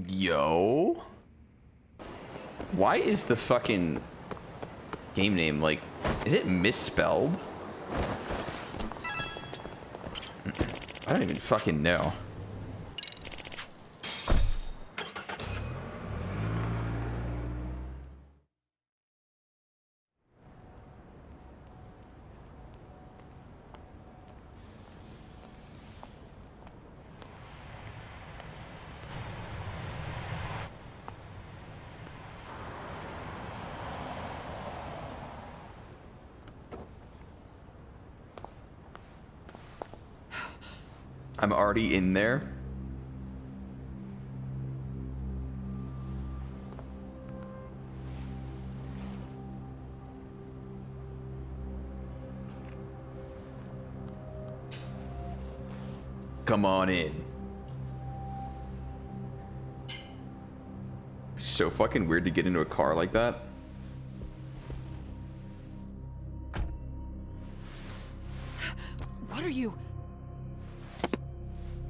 Yo? Why is the fucking game name like, is it misspelled? I don't even fucking know. I'm already in there. Come on in. It's so fucking weird to get into a car like that. What are you?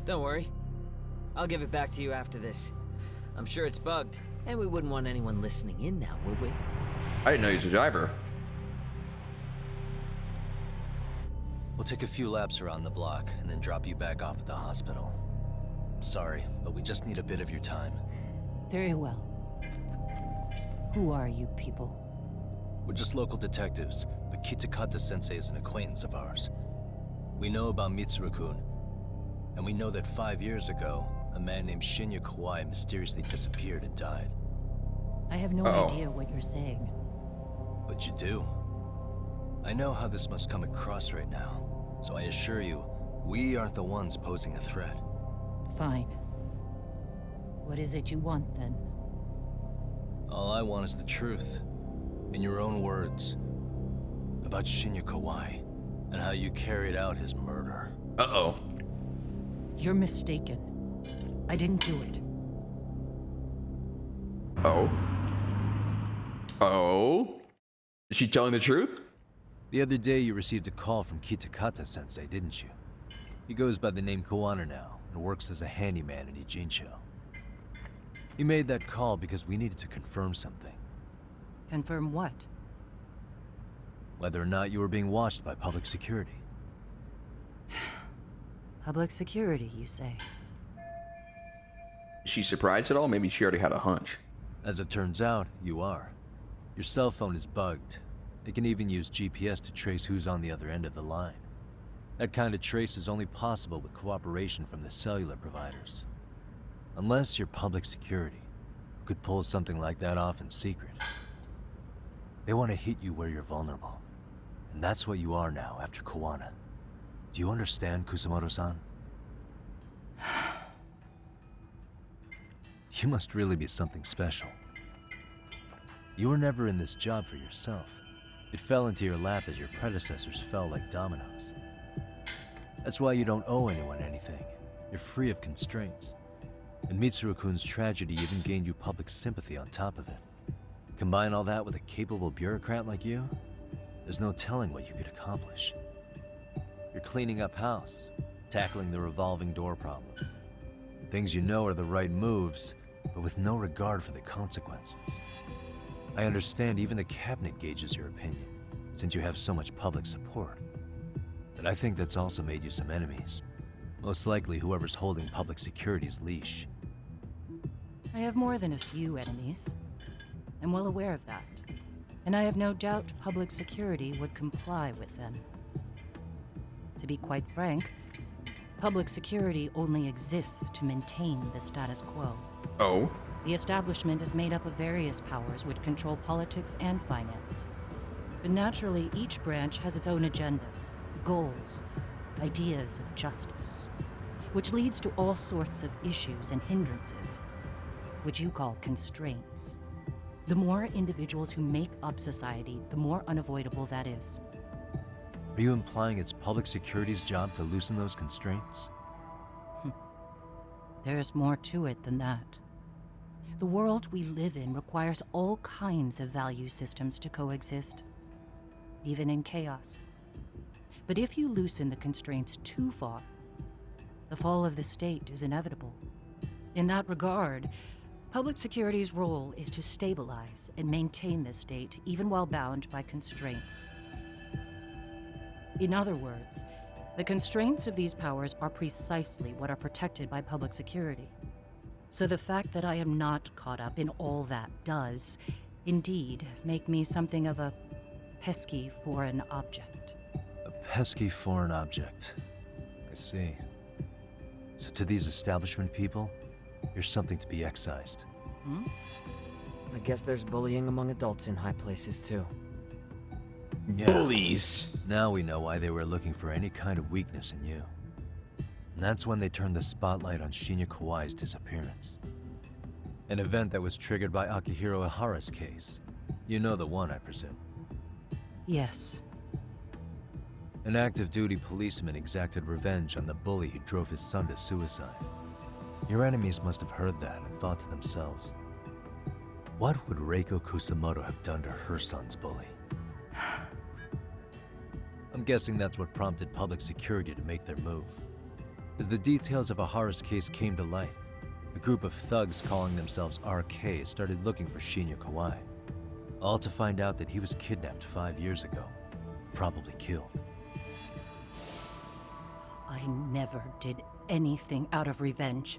Don't worry. I'll give it back to you after this. I'm sure it's bugged, and we wouldn't want anyone listening in now, would we? I didn't know he was a driver. We'll take a few laps around the block and then drop you back off at the hospital. Sorry, but we just need a bit of your time. Very well. Who are you people? We're just local detectives, but Kitakata-sensei is an acquaintance of ours. We know about Mitsuru-kun, and we know that 5 years ago, a man named Shinya Kawai mysteriously disappeared and died. I have no idea what you're saying. But you do. I know how this must come across right now, so I assure you, we aren't the ones posing a threat. Fine. What is it you want, then? All I want is the truth. In your own words. About Shinya Kawai, and how you carried out his murder. Uh-oh. You're mistaken. I didn't do it. Oh. Oh? Is she telling the truth? The other day you received a call from Kitakata-sensei, didn't you? He goes by the name Kuwana now, and works as a handyman in Ijincho. He made that call because we needed to confirm something. Confirm what? Whether or not you were being watched by public security. Public security, you say? Is she surprised at all? Maybe she already had a hunch. As it turns out, you are. Your cell phone is bugged. It can even use GPS to trace who's on the other end of the line. That kind of trace is only possible with cooperation from the cellular providers. Unless you're public security, who could pull something like that off in secret. They want to hit you where you're vulnerable. And that's what you are now after Kuwana. Do you understand, Kusumoto-san? You must really be something special. You were never in this job for yourself. It fell into your lap as your predecessors fell like dominoes. That's why you don't owe anyone anything. You're free of constraints. And Mitsuru-kun's tragedy even gained you public sympathy on top of it. Combine all that with a capable bureaucrat like you, there's no telling what you could accomplish. You're cleaning up house, tackling the revolving door problem. Things you know are the right moves, but with no regard for the consequences. I understand even the cabinet gauges your opinion, since you have so much public support. But I think that's also made you some enemies. Most likely whoever's holding public security's leash. I have more than a few enemies. I'm well aware of that. And I have no doubt public security would comply with them. To be quite frank, public security only exists to maintain the status quo. Oh? The establishment is made up of various powers which control politics and finance. But naturally, each branch has its own agendas, goals, ideas of justice, which leads to all sorts of issues and hindrances, which you call constraints. The more individuals who make up society, the more unavoidable that is. Are you implying it's public security's job to loosen those constraints? There's more to it than that. The world we live in requires all kinds of value systems to coexist, even in chaos. But if you loosen the constraints too far, the fall of the state is inevitable. In that regard, Public security's role is to stabilize and maintain this state, even while bound by constraints. In other words, the constraints of these powers are precisely what are protected by public security. So the fact that I am not caught up in all that does, indeed, make me something of a pesky foreign object. A pesky foreign object. I see. So to these establishment people, you're something to be excised. Hmm? I guess there's bullying among adults in high places too. Yeah. Bullies. Now we know why they were looking for any kind of weakness in you. And that's when they turned the spotlight on Shinya Kawai's disappearance. An event that was triggered by Akihiro Ihara's case. You know the one, I presume. Yes. An active duty policeman exacted revenge on the bully who drove his son to suicide. Your enemies must have heard that and thought to themselves, what would Reiko Kusumoto have done to her son's bully? I'm guessing that's what prompted public security to make their move. As the details of Ihara's case came to light, a group of thugs calling themselves RK started looking for Shinya Kawai. All to find out that he was kidnapped 5 years ago, probably killed. I never did anything out of revenge.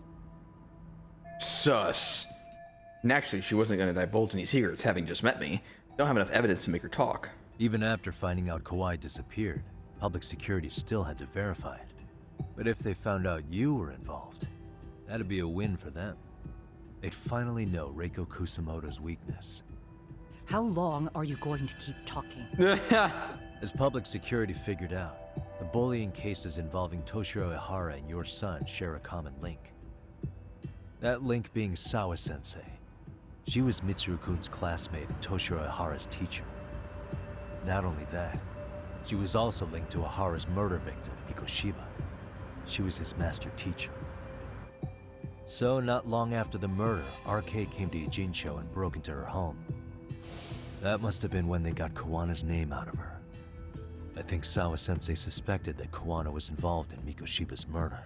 Sus. And actually, she wasn't going to divulge any secrets, having just met me. Don't have enough evidence to make her talk. Even after finding out Kawai disappeared, public security still had to verify it. But if they found out you were involved, that'd be a win for them. They'd finally know Reiko Kusumoto's weakness. How long are you going to keep talking? As public security figured out, the bullying cases involving Toshiro Ihara and your son share a common link. That link being Sawa-sensei. She was Mitsuru-kun's classmate and Toshiro Ihara's teacher. Not only that, she was also linked to Ihara's murder victim, Mikoshiba. She was his master teacher. So, not long after the murder, RK came to Ijincho and broke into her home. That must have been when they got Kuwana's name out of her. I think Sawa-sensei suspected that Kuwana was involved in Mikoshiba's murder.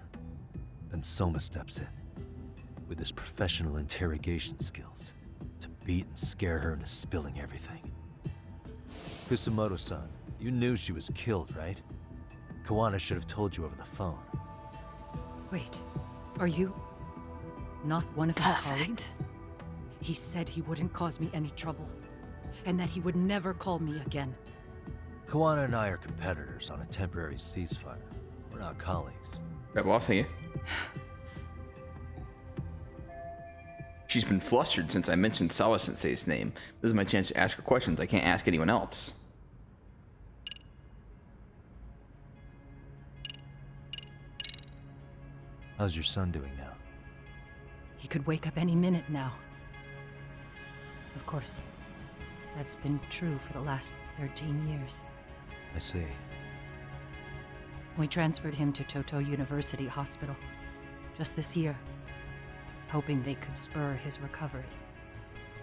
Then Soma steps in, with his professional interrogation skills, to beat and scare her into spilling everything. Kusumoto-san, you knew she was killed, right? Kuwana should have told you over the phone. Wait, are you not one of his colleagues? He said he wouldn't cause me any trouble, and that he would never call me again. Kuwana and I are competitors on a temporary ceasefire. We're not colleagues. That boss here. She's been flustered since I mentioned Sawa-sensei's name. This is my chance to ask her questions I can't ask anyone else. How's your son doing now? He could wake up any minute now. Of course, that's been true for the last 13 years. I see. We transferred him to Toto University Hospital just this year, hoping they could spur his recovery.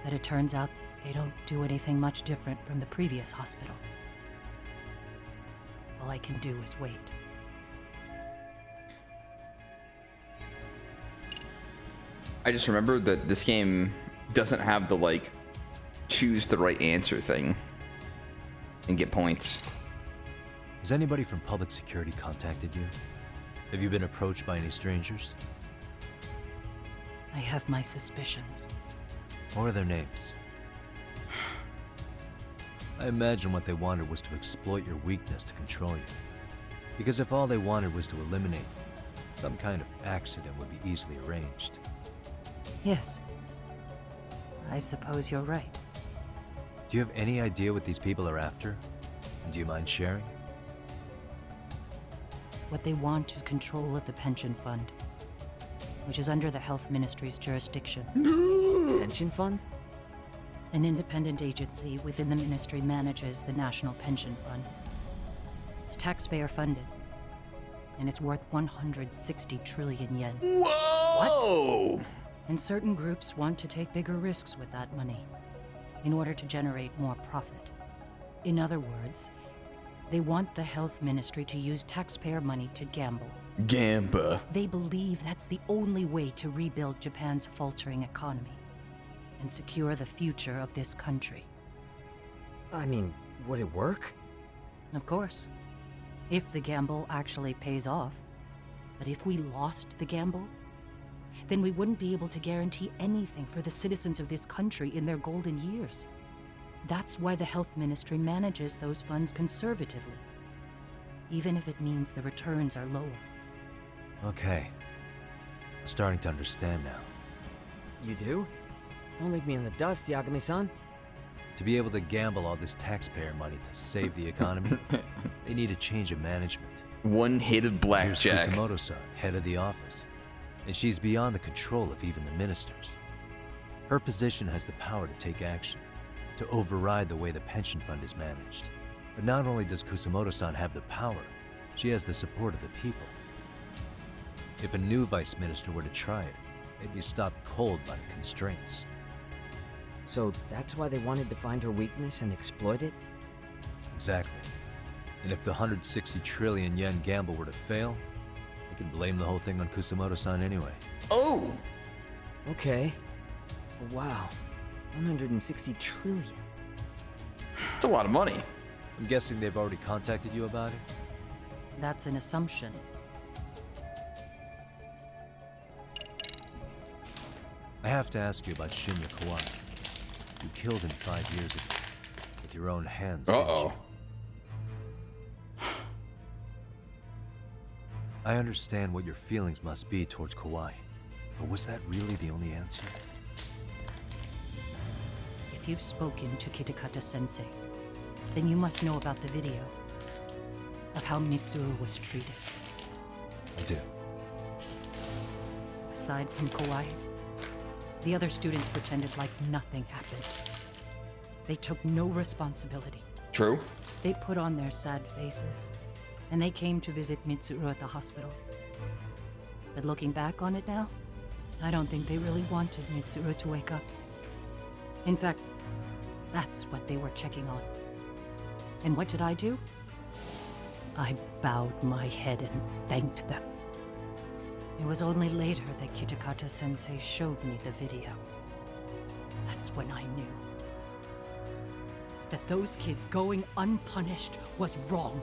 But it turns out they don't do anything much different from the previous hospital. All I can do is wait. I just remembered that this game doesn't have the, like, choose the right answer thing and get points. Has anybody from public security contacted you? Have you been approached by any strangers? I have my suspicions. What are their names? I imagine what they wanted was to exploit your weakness to control you. Because if all they wanted was to eliminate you, some kind of accident would be easily arranged. Yes. I suppose you're right. Do you have any idea what these people are after? And do you mind sharing? What they want is control of the pension fund, which is under the Health Ministry's jurisdiction. Pension fund? An independent agency within the ministry manages the National Pension Fund. It's taxpayer funded, and it's worth 160 trillion yen. Whoa! What? And certain groups want to take bigger risks with that money in order to generate more profit. In other words, they want the health ministry to use taxpayer money to gamble. Gamba. They believe that's the only way to rebuild Japan's faltering economy. and secure the future of this country. I mean, would it work? Of course. If the gamble actually pays off. But if we lost the gamble, then we wouldn't be able to guarantee anything for the citizens of this country in their golden years. That's why the health ministry manages those funds conservatively, even if it means the returns are lower. Okay. I'm starting to understand now. You do? Don't leave me in the dust, Yagami-san. To be able to gamble all this taxpayer money to save the economy, they need a change of management. One hit of Here's blackjack. Kusumoto-san, head of the office, and she's beyond the control of even the ministers. Her position has the power to take action, to override the way the pension fund is managed. But not only does Kusumoto-san have the power, she has the support of the people. If a new vice minister were to try it, they'd be stopped cold by the constraints. So that's why they wanted to find her weakness and exploit it? Exactly. And if the 160 trillion yen gamble were to fail, they could blame the whole thing on Kusumoto-san anyway. Oh! Okay. Wow. 160 trillion. That's a lot of money. I'm guessing they've already contacted you about it? That's an assumption. I have to ask you about Shinya Kuwana. You killed him 5 years ago. With your own hands, didn't you? Uh-oh. I understand what your feelings must be towards Kawai, but was that really the only answer? If you've spoken to Kitakata-sensei, then you must know about the video of how Mitsuru was treated. I do. Aside from Kawai, the other students pretended like nothing happened. They took no responsibility. True. They put on their sad faces, and they came to visit Mitsuru at the hospital. But looking back on it now, I don't think they really wanted Mitsuru to wake up. In fact, that's what they were checking on. And what did I do? I bowed my head and thanked them. It was only later that Kitakata-sensei showed me the video. That's when I knew that those kids going unpunished was wrong.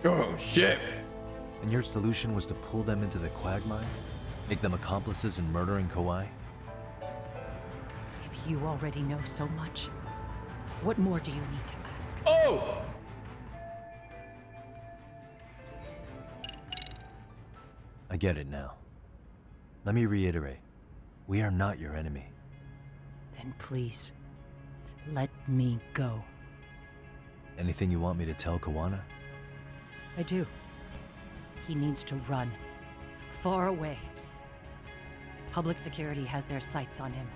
Oh, shit. And your solution was to pull them into the quagmire? Make them accomplices in murdering Kawai? If you already know so much, what more do you need to ask? Oh! I get it now. Let me reiterate. We are not your enemy. Then please, let me go. Anything you want me to tell Kuwana? I do. He needs to run. Far away. Public security has their sights on him.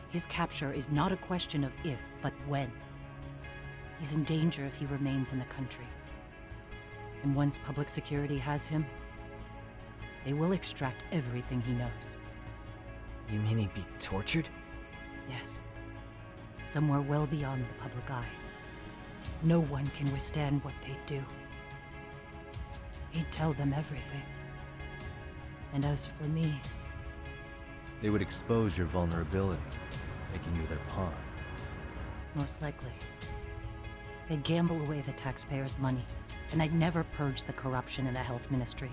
His capture is not a question of if, but when. He's in danger if he remains in the country. And once public security has him, they will extract everything he knows. You mean he'd be tortured? Yes. Somewhere well beyond the public eye. No one can withstand what they do. He'd tell them everything. And as for me... They would expose your vulnerability, making you their pawn. most likely. They'd gamble away the taxpayers' money, and I'd never purge the corruption in the health ministry.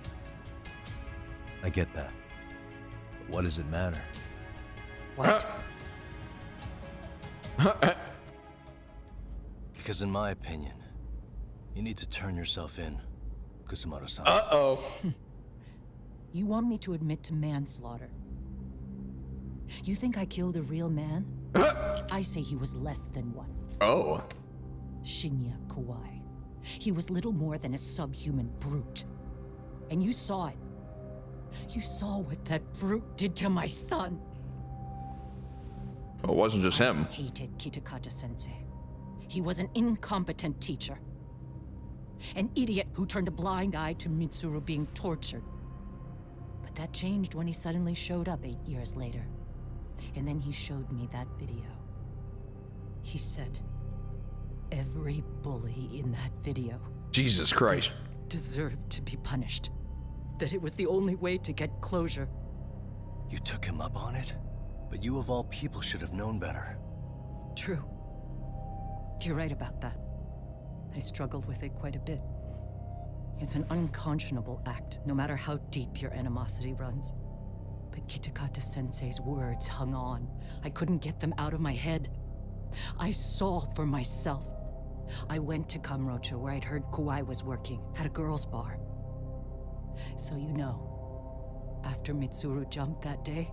I get that. But what does it matter? What? Because in my opinion, you need to turn yourself in, Kusumoto-san. Uh-oh. You want me to admit to manslaughter? You think I killed a real man? I say he was less than one. Oh. Shinya Kawai. He was little more than a subhuman brute. And you saw it. You saw what that brute did to my son. Well, it wasn't just him. I hated Kitakata-sensei. He was an incompetent teacher. An idiot who turned a blind eye to Mitsuru being tortured. But that changed when he suddenly showed up 8 years later. And then he showed me that video. He said, every bully in that video Jesus Christ. deserved to be punished. That it was the only way to get closure. You took him up on it? But you of all people should have known better. True. You're right about that. I struggled with it quite a bit. It's an unconscionable act, no matter how deep your animosity runs. But Kitakata-sensei's words hung on. I couldn't get them out of my head. I saw for myself. I went to Kamurocho, where I'd heard Kawai was working, at a girls' bar. So you know, after Mitsuru jumped that day,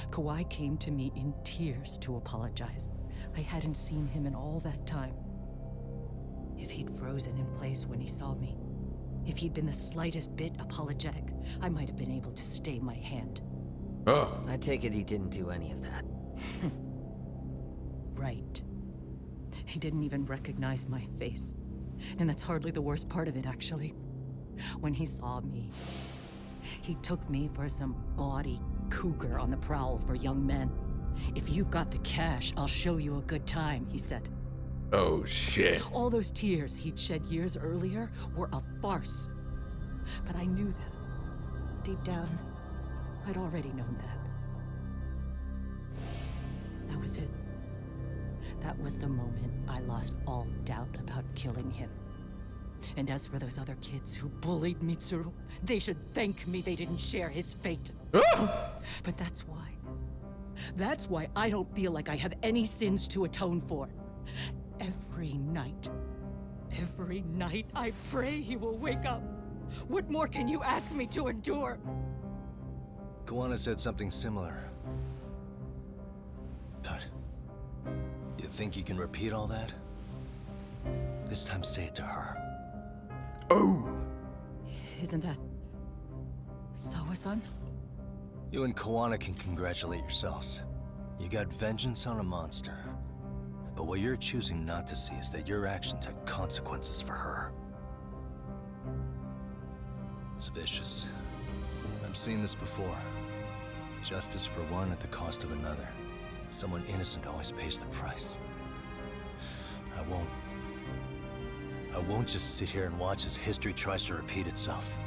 Kawai came to me in tears to apologize. I hadn't seen him in all that time. If he'd frozen in place when he saw me, if he'd been the slightest bit apologetic, I might have been able to stay my hand. Oh. I take it he didn't do any of that. Right. He didn't even recognize my face. And that's hardly the worst part of it, actually. When he saw me, he took me for some bawdy cougar on the prowl for young men. If you've got the cash, I'll show you a good time, he said. Oh, shit. All those tears he'd shed years earlier were a farce. But I knew that. Deep down, I'd already known that. That was it. That was the moment I lost all doubt about killing him. And as for those other kids who bullied Mitsuru, they should thank me they didn't share his fate. But that's why. That's why I don't feel like I have any sins to atone for. Every night I pray he will wake up. What more can you ask me to endure? Kuwana said something similar. But you think you can repeat all that? This time say it to her. Oh! Isn't that Sawa-san? You and Kuwana can congratulate yourselves. You got vengeance on a monster. But what you're choosing not to see is that your actions had consequences for her. It's vicious. I've seen this before. Justice for one at the cost of another. Someone innocent always pays the price. I won't just sit here and watch as history tries to repeat itself.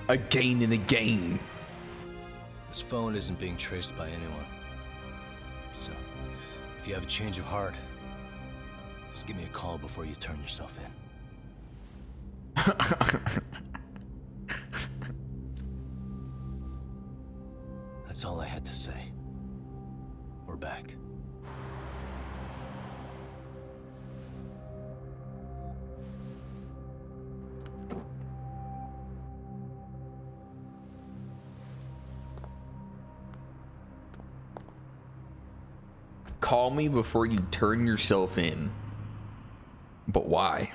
Again and again. This phone isn't being traced by anyone. So, if you have a change of heart, just give me a call before you turn yourself in. That's all I had to say. We're back. Call me before you turn yourself in. But why?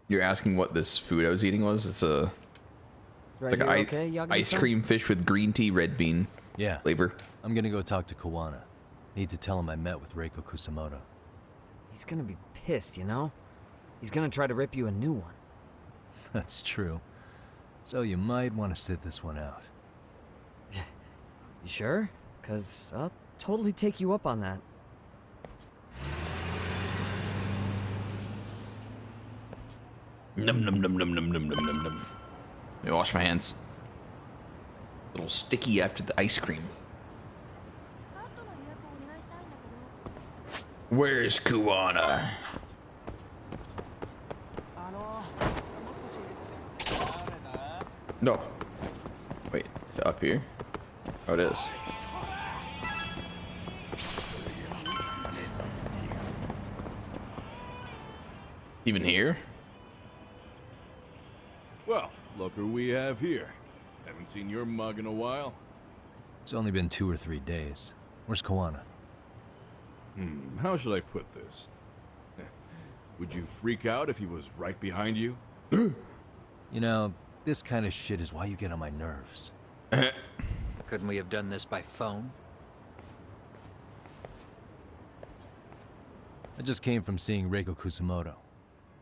You're asking what this food I was eating was? It's a Right, like you okay, Yagami-san? ice cream fish with green tea, red bean Yeah. flavor. I'm gonna go talk to Kuwana. Need to tell him I met with Reiko Kusumoto. He's gonna be pissed, you know? He's gonna try to rip you a new one. That's true. So you might want to sit this one out. You sure? 'Cause I'll totally take you up on that. Num num num num num num num num num. Let me wash my hands. A little sticky after the ice cream. Where's Kuwana? No. Wait, is it up here? Oh, it is. Even here? Well, look who we have here. Haven't seen your mug in a while. It's only been 2 or 3 days. Where's Kuwana? How should I put this? Would you freak out if he was right behind you? You know, this kind of shit is why you get on my nerves. Couldn't we have done this by phone? I just came from seeing Reiko Kusumoto.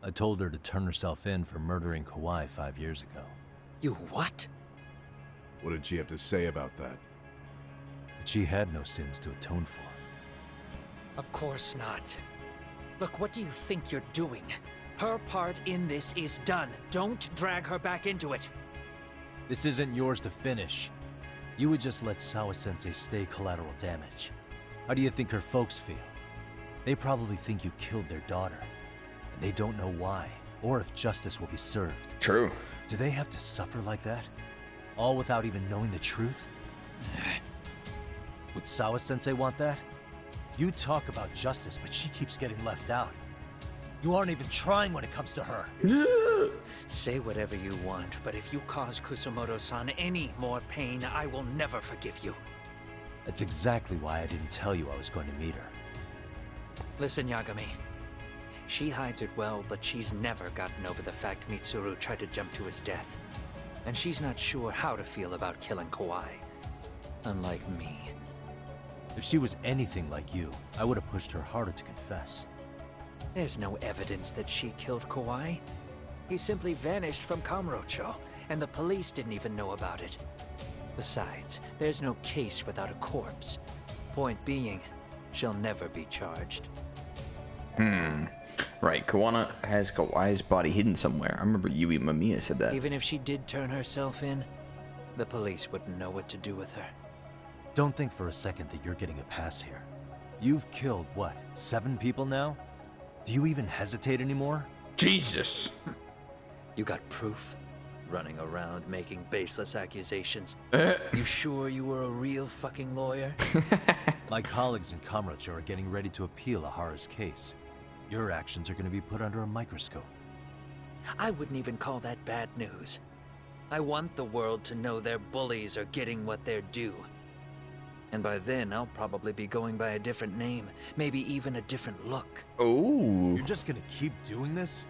I told her to turn herself in for murdering Kawai 5 years ago. You what? What did she have to say about that? But she had no sins to atone for. Of course not. Look, what do you think you're doing? Her part in this is done. Don't drag her back into it. This isn't yours to finish. You would just let Sawa-sensei stay collateral damage. How do you think her folks feel? They probably think you killed their daughter. And they don't know why, or if justice will be served. True. Do they have to suffer like that? All without even knowing the truth? Would Sawa-sensei want that? You talk about justice, but she keeps getting left out. You aren't even trying when it comes to her. Say whatever you want, but if you cause Kusumoto-san any more pain, I will never forgive you. That's exactly why I didn't tell you I was going to meet her. Listen, Yagami. She hides it well, but she's never gotten over the fact Mitsuru tried to jump to his death. And she's not sure how to feel about killing Kawai. Unlike me. If she was anything like you, I would have pushed her harder to confess. There's no evidence that she killed Kawai. He simply vanished from Kamurocho, and the police didn't even know about it. Besides, there's no case without a corpse. Point being, she'll never be charged. Right, Kuwana has Kawai's body hidden somewhere. I remember Yui Mamiya said that. Even if she did turn herself in, the police wouldn't know what to do with her. Don't think for a second that you're getting a pass here. You've killed, what, 7 people now? Do you even hesitate anymore? Jesus! You got proof? Running around making baseless accusations. You sure you were a real fucking lawyer? My colleagues in Kamurocho are getting ready to appeal Ahara's case. Your actions are going to be put under a microscope. I wouldn't even call that bad news. I want the world to know their bullies are getting what they're due. And by then, I'll probably be going by a different name, maybe even a different look. Oh. You're just gonna keep doing this?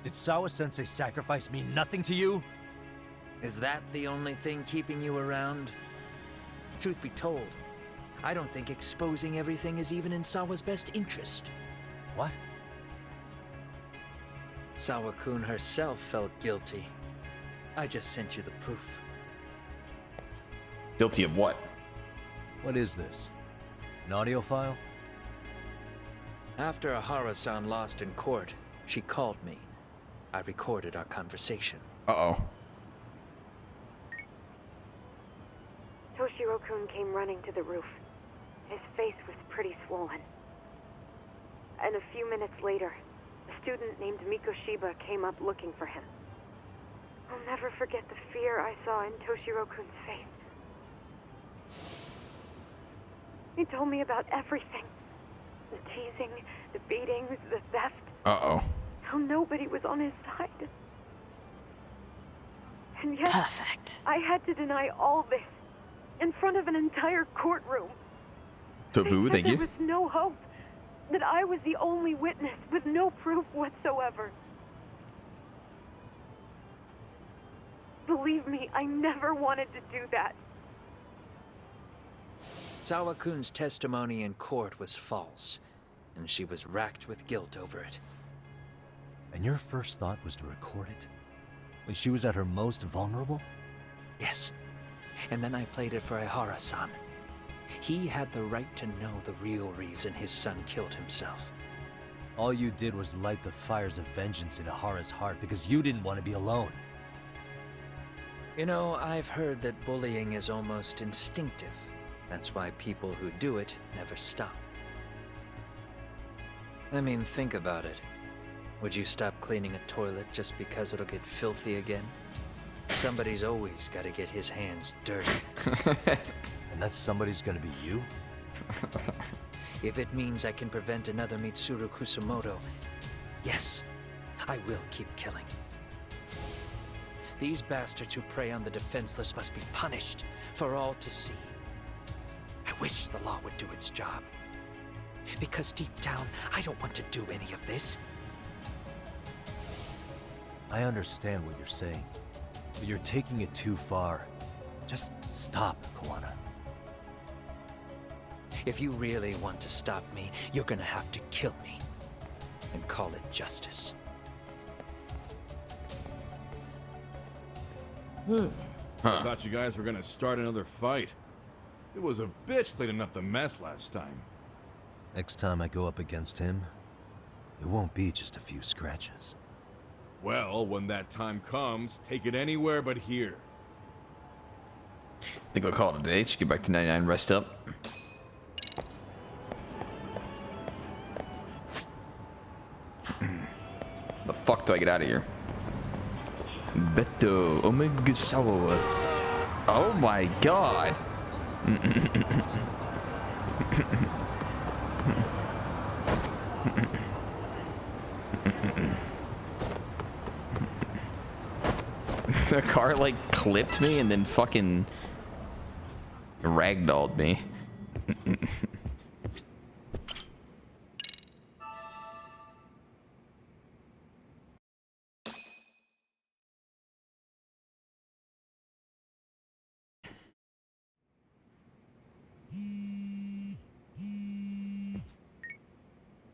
Did Sawa-sensei sacrifice mean nothing to you? Is that the only thing keeping you around? Truth be told, I don't think exposing everything is even in Sawa's best interest. What? Sawa-kun herself felt guilty. I just sent you the proof. Guilty of what? What is this? An audio file? After Ahara-san lost in court, she called me. I recorded our conversation. Uh-oh. Toshiro-kun came running to the roof. His face was pretty swollen. And a few minutes later, a student named Mikoshiba came up looking for him. I'll never forget the fear I saw in Toshiro-kun's face. He told me about everything. The teasing, the beatings, the theft. Uh-oh. How nobody was on his side. And yet, Perfect. I had to deny all this in front of an entire courtroom. Tofu, thank There you. was no hope. That I was the only witness with no proof whatsoever. Believe me, I never wanted to do that. Sawa-kun's testimony in court was false, and she was racked with guilt over it. And your first thought was to record it? When she was at her most vulnerable? Yes. And then I played it for Ahara-san. He had the right to know the real reason his son killed himself. All you did was light the fires of vengeance in Ahara's heart because you didn't want to be alone. You know, I've heard that bullying is almost instinctive. That's why people who do it never stop. I mean, think about it. Would you stop cleaning a toilet just because it'll get filthy again? Somebody's always got to get his hands dirty. And that somebody's gonna be you? If it means I can prevent another Mitsuru Kusumoto, yes, I will keep killing. These bastards who prey on the defenseless must be punished for all to see. I wish the law would do its job. Because deep down, I don't want to do any of this. I understand what you're saying, but you're taking it too far. Just stop, Kuwana. If you really want to stop me, you're gonna have to kill me. And call it justice. I thought you guys were gonna start another fight. It was a bitch cleaning up the mess last time. Next time I go up against him, it won't be just a few scratches. Well, when that time comes, take it anywhere but here. I think I'll call it a day. Just get back to 99, rest up. The fuck do I get out of here? Beto Omega Sawa. Oh my god. The car like clipped me and then fucking ragdolled me.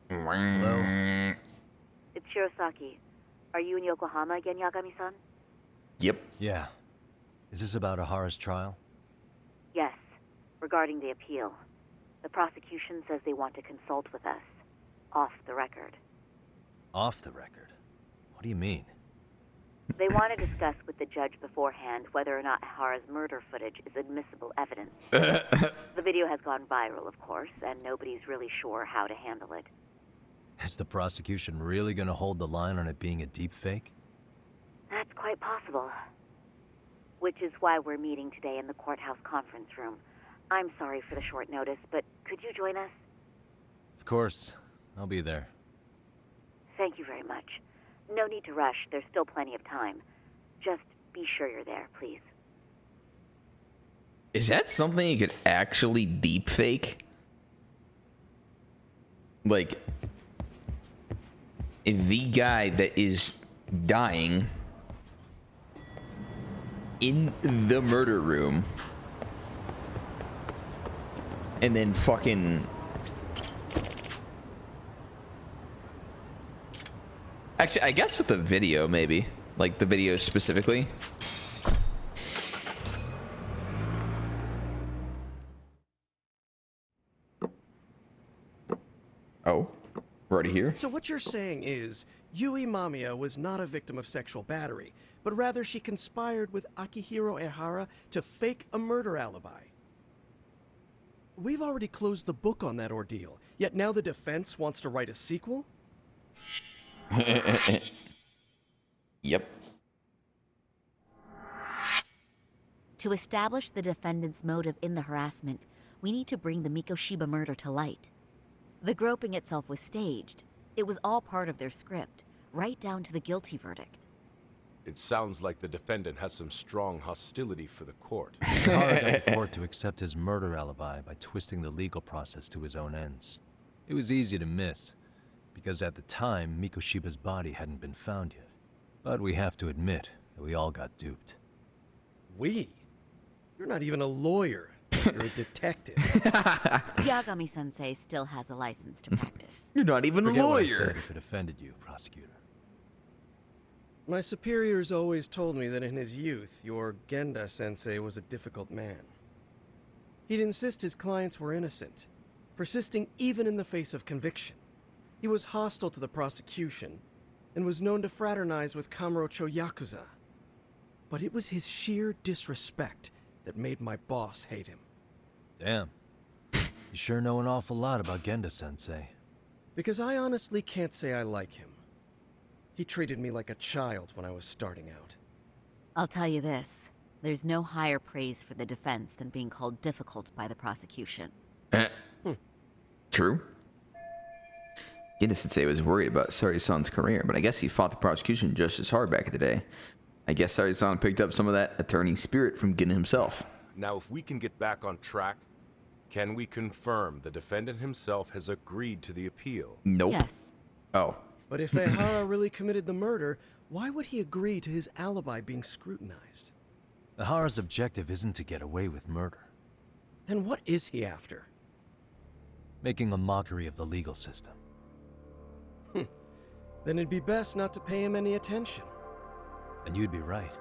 Hello? It's Shirosaki. Are you in Yokohama again, Yagami-san? Yep. Yeah. Is this about Ahara's trial? Yes, regarding the appeal. The prosecution says they want to consult with us. Off the record. Off the record? What do you mean? They want to discuss with the judge beforehand whether or not Ahara's murder footage is admissible evidence. The video has gone viral, of course, and nobody's really sure how to handle it. Is the prosecution really gonna hold the line on it being a deep fake? That's quite possible. Which is why we're meeting today in the courthouse conference room. I'm sorry for the short notice, but could you join us? Of course. I'll be there. Thank you very much. No need to rush. There's still plenty of time. Just be sure you're there, please. Is that something you could actually deep fake? Like, if the guy that is dying in the murder room and then fucking... Actually, I guess with the video, maybe. Like, the video specifically. Oh, we're already here? So what you're saying is, Yui Mamiya was not a victim of sexual battery, but rather she conspired with Akihiro Ehara to fake a murder alibi. We've already closed the book on that ordeal, yet now the defense wants to write a sequel? Yep. To establish the defendant's motive in the harassment, we need to bring the Mikoshiba murder to light. The groping itself was staged. It was all part of their script, right down to the guilty verdict. It sounds like the defendant has some strong hostility for the court. Ahara got the court to accept his murder alibi by twisting the legal process to his own ends. It was easy to miss, because at the time, Mikoshiba's body hadn't been found yet. But we have to admit that we all got duped. We? You're not even a lawyer. You're a detective. Yagami-sensei still has a license to practice. You're not even a Forget what I lawyer. said if it offended you, prosecutor. My superiors always told me that in his youth, your Genda-sensei was a difficult man. He'd insist his clients were innocent, persisting even in the face of conviction. He was hostile to the prosecution, and was known to fraternize with Kamurocho Yakuza. But it was his sheer disrespect that made my boss hate him. Damn. You sure know an awful lot about Genda-sensei. Because I honestly can't say I like him. He treated me like a child when I was starting out. I'll tell you this. There's no higher praise for the defense than being called difficult by the prosecution. True. Genda-sensei was worried about Sari-san's career, but I guess he fought the prosecution just as hard back in the day. I guess Sari-san picked up some of that attorney spirit from Genda himself. Now, if we can get back on track, can we confirm the defendant himself has agreed to the appeal? Nope. Yes. Oh. But if Ehara really committed the murder, why would he agree to his alibi being scrutinized? Ahara's objective isn't to get away with murder. Then what is he after? Making a mockery of the legal system. Then it'd be best not to pay him any attention. And you'd be right.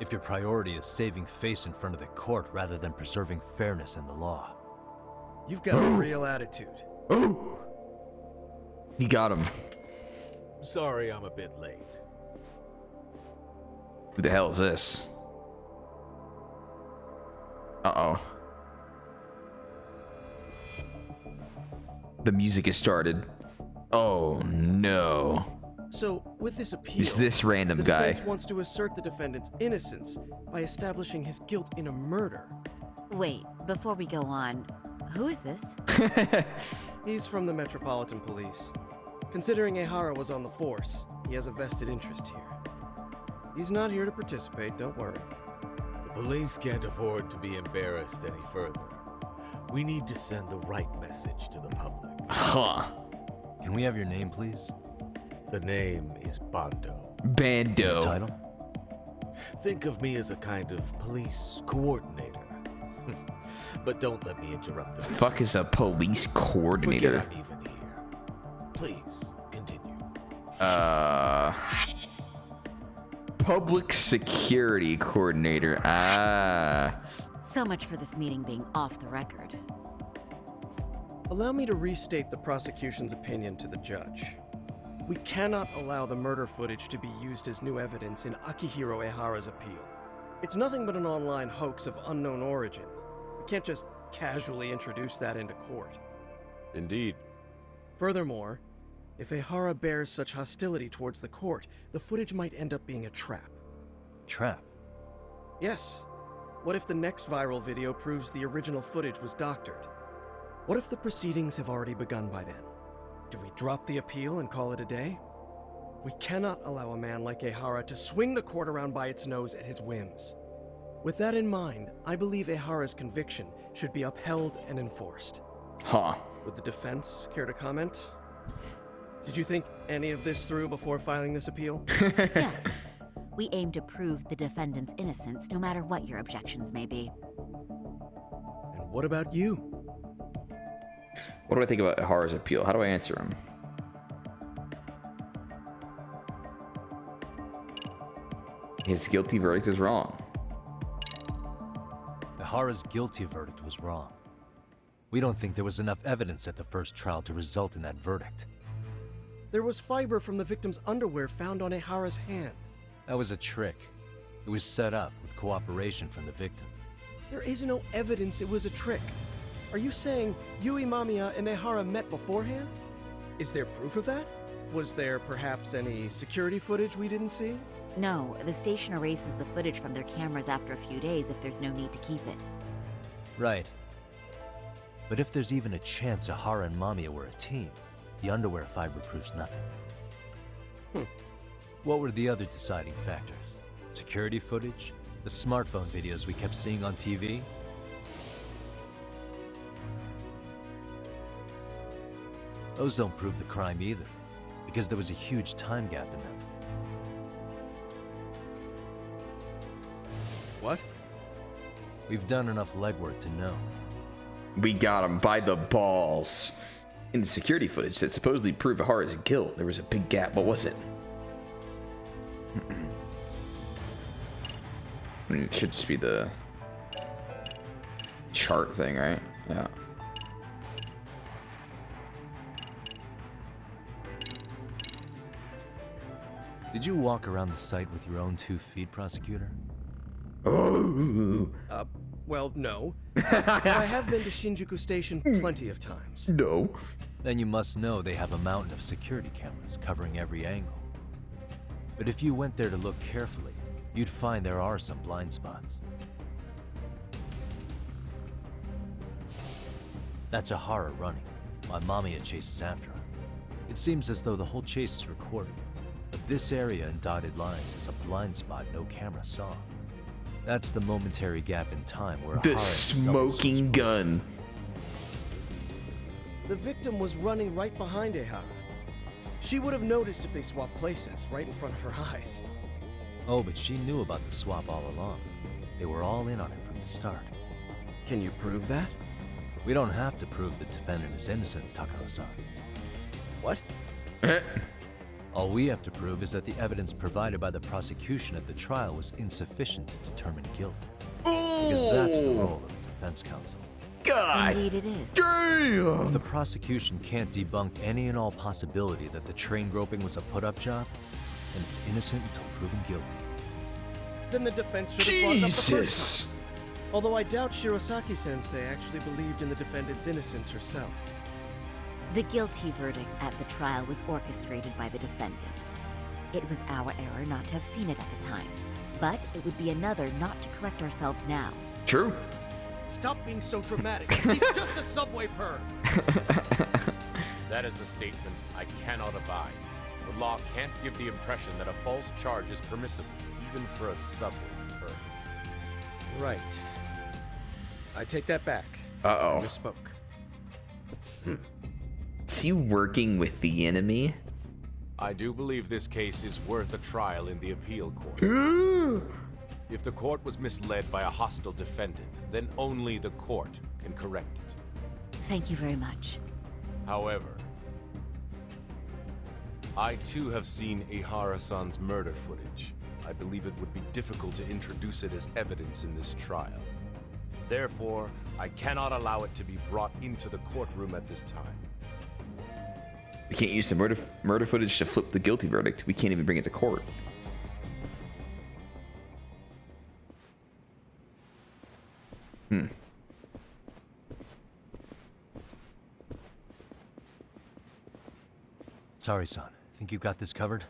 If your priority is saving face in front of the court rather than preserving fairness in the law. You've got a real attitude. Oh! He got him. Sorry I'm a bit late. Who the hell is this? Uh-oh. The music has started. Oh no. So, with this appeal, Who's this random the guy? defense wants to assert the defendant's innocence by establishing his guilt in a murder. Wait, before we go on, who is this? He's from the Metropolitan Police. Considering Ehara was on the force, he has a vested interest here. He's not here to participate, don't worry. The police can't afford to be embarrassed any further. We need to send the right message to the public. Huh. Can we have your name, please? The name is Bando. Bando. Title? Think of me as a kind of police coordinator. But don't let me interrupt the Fuck is a police coordinator? Forget I'm even here. Please, continue. Public security coordinator. Ah. So much for this meeting being off the record. Allow me to restate the prosecution's opinion to the judge. We cannot allow the murder footage to be used as new evidence in Akihiro Ehara's appeal. It's nothing but an online hoax of unknown origin. We can't just casually introduce that into court. Indeed. Furthermore, if Ehara bears such hostility towards the court, the footage might end up being a trap. Trap? Yes. What if the next viral video proves the original footage was doctored? What if the proceedings have already begun by then? Do we drop the appeal and call it a day? We cannot allow a man like Ehara to swing the court around by its nose at his whims. With that in mind, I believe Ehara's conviction should be upheld and enforced. Huh. Would the defense care to comment? Did you think any of this through before filing this appeal? Yes. We aim to prove the defendant's innocence no matter what your objections may be. And what about you? What do I think about Ehara's appeal? How do I answer him? His guilty verdict is wrong. Ehara's guilty verdict was wrong. We don't think there was enough evidence at the first trial to result in that verdict. There was fiber from the victim's underwear found on Ehara's hand. That was a trick. It was set up with cooperation from the victim. There is no evidence it was a trick. Are you saying Yui Mamiya and Ehara met beforehand? Is there proof of that? Was there perhaps any security footage we didn't see? No, the station erases the footage from their cameras after a few days if there's no need to keep it. Right. But if there's even a chance Ehara and Mamiya were a team, the underwear fiber proves nothing. What were the other deciding factors? Security footage? The smartphone videos we kept seeing on TV? Those don't prove the crime either, because there was a huge time gap in them. What? We've done enough legwork to know. We got him by the balls. In the security footage that supposedly proved Ehara's guilt, there was a big gap. What was it? I mean, it should just be the chart thing, right? Yeah. Did you walk around the site with your own 2 feet, prosecutor? Well, no. But I have been to Shinjuku Station plenty of times. No. Then you must know they have a mountain of security cameras covering every angle. But if you went there to look carefully, you'd find there are some blind spots. That's Ehara running, while Mamiya chases after her. It seems as though the whole chase is recorded, but this area in dotted lines is a blind spot no camera saw. That's the momentary gap in time where the Ehara smoking gun. The victim was running right behind Ehara. She would have noticed if they swapped places right in front of her eyes. Oh, but she knew about the swap all along. They were all in on it from the start. Can you prove that? We don't have to prove the defendant is innocent, Takano-san. What? All we have to prove is that the evidence provided by the prosecution at the trial was insufficient to determine guilt. Because that's the role of the defense counsel. God! Indeed it is. Damn! The prosecution can't debunk any and all possibility that the train groping was a put-up job, then it's innocent until proven guilty. Then the defense should have brought it up the first time. Although I doubt Shirosaki-sensei actually believed in the defendant's innocence herself. The guilty verdict at the trial was orchestrated by the defendant. It was our error not to have seen it at the time, but it would be another not to correct ourselves now. True. Stop being so dramatic. He's just a subway perv. That is a statement I cannot abide. The law can't give the impression that a false charge is permissible, even for a subway perv. Right. I take that back. Uh-oh. I misspoke. Is he working with the enemy? I do believe this case is worth a trial in the appeal court. If the court was misled by a hostile defendant, then only the court can correct it. Thank you very much. However, I too have seen Ihara-san's murder footage. I believe it would be difficult to introduce it as evidence in this trial. Therefore, I cannot allow it to be brought into the courtroom at this time. We can't use the murder footage to flip the guilty verdict. We can't even bring it to court. Sorry, son. Think you got this covered?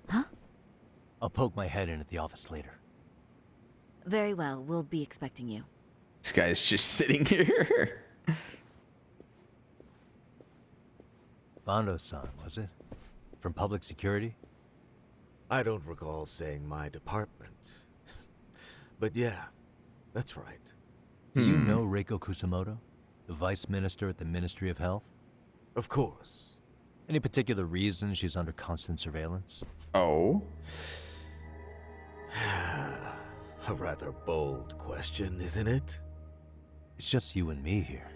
Huh? I'll poke my head in at the office later. Very well. We'll be expecting you. This guy's just sitting here. Bando-san, was it? From public security? I don't recall saying my department. But yeah, that's right. Do you know Reiko Kusumoto? The vice minister at the Ministry of Health? Of course. Any particular reason she's under constant surveillance? Oh? A rather bold question, isn't it? It's just you and me here.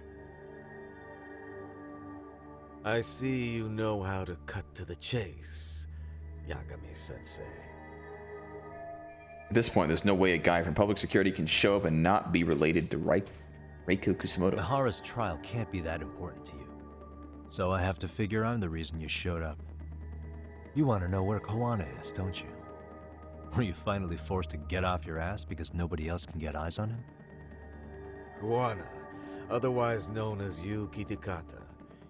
I see you know how to cut to the chase, Yagami-sensei. At this point, there's no way a guy from public security can show up and not be related to Reiko Kusumoto. Ihara's trial can't be that important to you. So I have to figure I'm the reason you showed up. You want to know where Kuwana is, don't you? Were you finally forced to get off your ass because nobody else can get eyes on him? Kuwana, otherwise known as Yu Kitakata,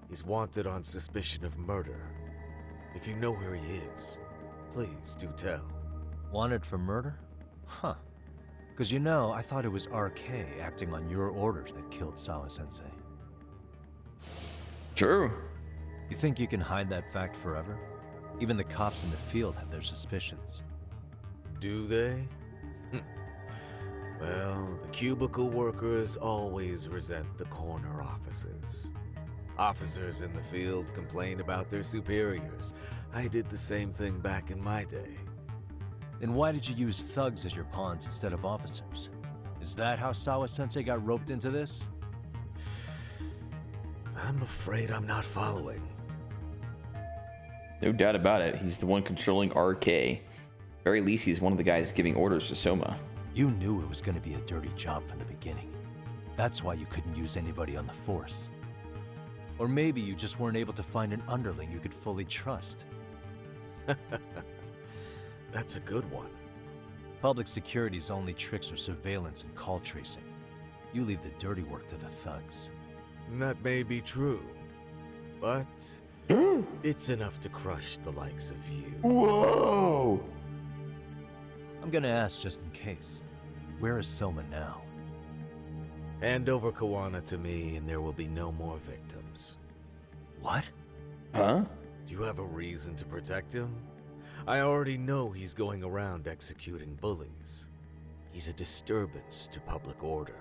is wanted on suspicion of murder. If you know where he is, please do tell. Wanted for murder? Huh. Because you know, I thought it was RK acting on your orders that killed Sawa-sensei. True. You think you can hide that fact forever? Even the cops in the field have their suspicions. Do they? Well, the cubicle workers always resent the corner offices. Officers in the field complain about their superiors. I did the same thing back in my day. Then why did you use thugs as your pawns instead of officers? Is that how Sawa-sensei got roped into this? I'm afraid I'm not following. No doubt about it. He's the one controlling RK. Very least, he's one of the guys giving orders to Soma. You knew it was going to be a dirty job from the beginning. That's why you couldn't use anybody on the force. Or maybe you just weren't able to find an underling you could fully trust. That's a good one. Public security's only tricks are surveillance and call tracing. You leave the dirty work to the thugs. That may be true, but it's enough to crush the likes of you. Whoa! I'm gonna ask just in case. Where is Soma now? Hand over Kuwana to me and there will be no more victims. What? Huh? Do you have a reason to protect him? I already know he's going around executing bullies. He's a disturbance to public order.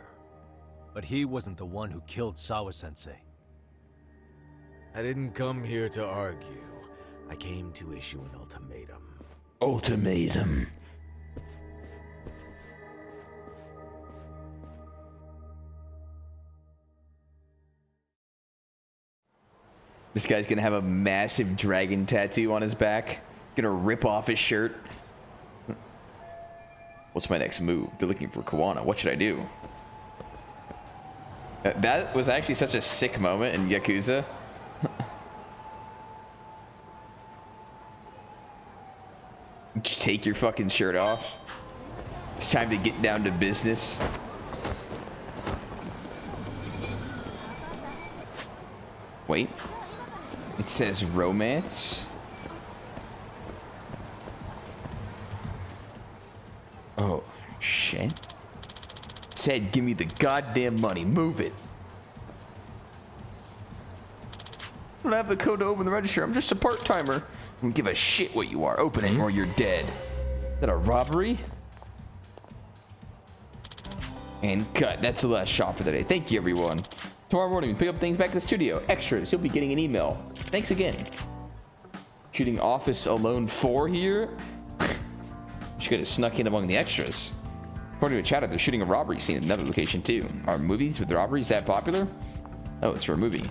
But he wasn't the one who killed Sawa-sensei. I didn't come here to argue. I came to issue an ultimatum. Ultimatum. This guy's gonna have a massive dragon tattoo on his back. Gonna rip off his shirt. What's my next move? They're looking for Kuwana. What should I do? That was actually such a sick moment in Yakuza. Just take your fucking shirt off. It's time to get down to business. Wait. It says romance. Oh, shit. Said, give me the goddamn money. Move it. I don't have the code to open the register. I'm just a part-timer. I don't give a shit what you are. Open it or you're dead. Is that a robbery? And cut. That's the last shot for the day. Thank you, everyone. Tomorrow morning, we pick up things back at the studio. Extras. You'll be getting an email. Thanks again. Shooting Office Alone 4 here. She could have snuck in among the extras. According to a chatter, they're shooting a robbery scene at another location too. Are movies with robberies that popular? Oh, it's for a movie.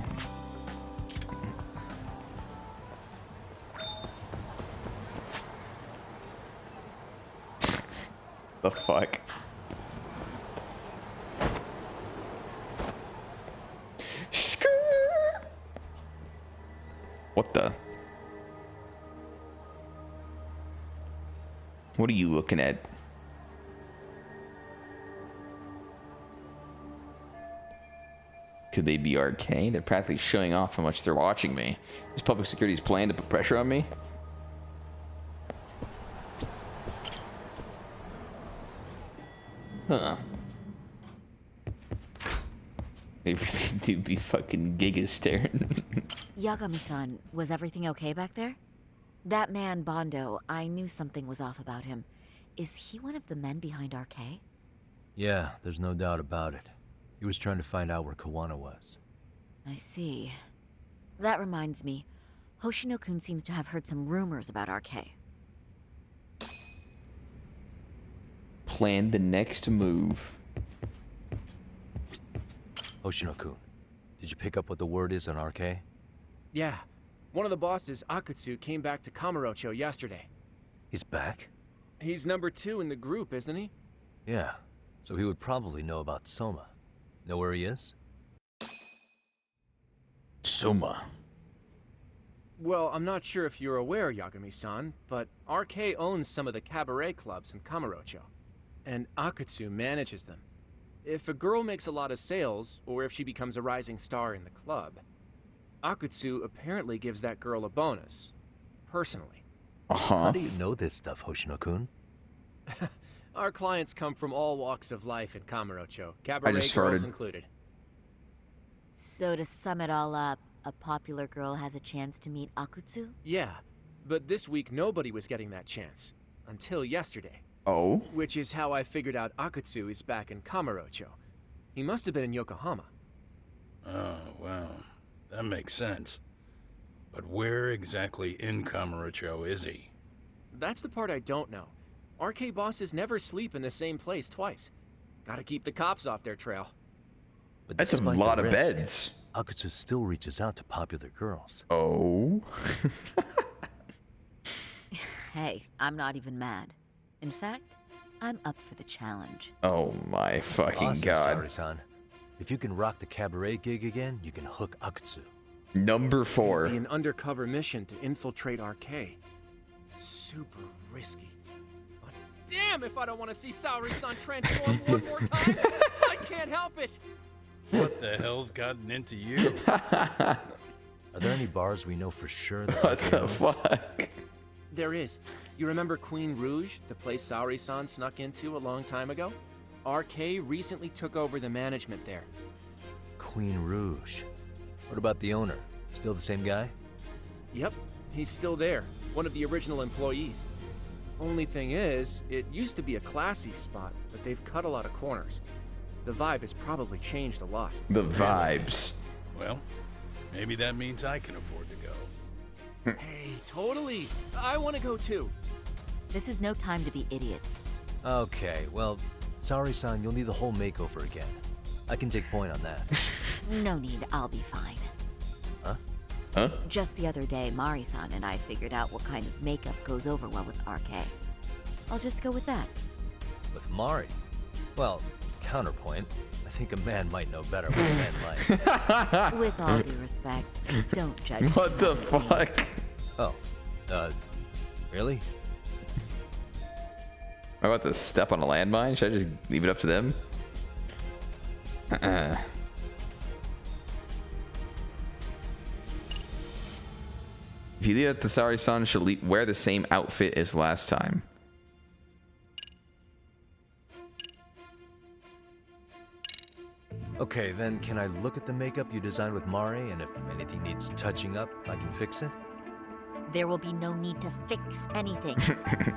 The fuck? What the? What are you looking at? Could they be RK? They're practically showing off how much they're watching me. Is public security's plan to put pressure on me? Huh. They really do be fucking giga staring. Yagami-san, was everything okay back there? That man, Bondo, I knew something was off about him. Is he one of the men behind RK? Yeah, there's no doubt about it. He was trying to find out where Kuwana was. I see. That reminds me. Hoshino-kun seems to have heard some rumors about RK. Plan the next move. Hoshino-kun, did you pick up what the word is on RK? Yeah. One of the bosses, Akutsu, came back to Kamurocho yesterday. He's back? He's number 2 in the group, isn't he? Yeah, so he would probably know about Soma. Know where he is? Soma. Well, I'm not sure if you're aware, Yagami-san, but RK owns some of the cabaret clubs in Kamurocho, and Akutsu manages them. If a girl makes a lot of sales, or if she becomes a rising star in the club, Akutsu apparently gives that girl a bonus, personally. How do you know this stuff, Hoshino-kun? Our clients come from all walks of life in Kamurocho, cabaret girls farted. included. So to sum it all up, a popular girl has a chance to meet Akutsu? Yeah, but this week nobody was getting that chance. Until yesterday. Oh? Which is how I figured out Akutsu is back in Kamurocho. He must have been in Yokohama. Oh, well, that makes sense. But where exactly in Kamurocho is he? That's the part I don't know. RK bosses never sleep in the same place twice. Gotta keep the cops off their trail. But that's a lot of beds. Akutsu still reaches out to popular girls. Oh? Hey, I'm not even mad. In fact, I'm up for the challenge. Oh my fucking Awesome, god. Saori-san. If you can rock the cabaret gig again, you can hook Akutsu. Number 4. It'd be an undercover mission to infiltrate RK. Super risky. But damn if I don't want to see Saori-san transform one more time! I can't help it! What the hell's gotten into you? Are there any bars we know for sure that What the fuck? There is. You remember Queen Rouge, the place Saori-san snuck into a long time ago? RK recently took over the management there. Queen Rouge. What about the owner? Still the same guy? Yep, he's still there. One of the original employees. Only thing is, it used to be a classy spot, but they've cut a lot of corners. The vibe has probably changed a lot. The vibes. Well, maybe that means I can afford to go. Hey, totally. I want to go too. This is no time to be idiots. Okay, well, Saori-san, you'll need the whole makeover again. I can take point on that. No need, I'll be fine. Huh? Huh? Just the other day, Mari-san and I figured out what kind of makeup goes over well with RK. I'll just go with that. With Mari? Well, counterpoint. I think a man might know better what a man like. With all due respect, don't judge me. What the fuck? Oh, really? I about to step on a landmine? Should I just leave it up to them? If you leave it, the Tasari-san should wear the same outfit as last time. Okay, then can I look at the makeup you designed with Mari, and if anything needs touching up, I can fix it? There will be no need to fix anything.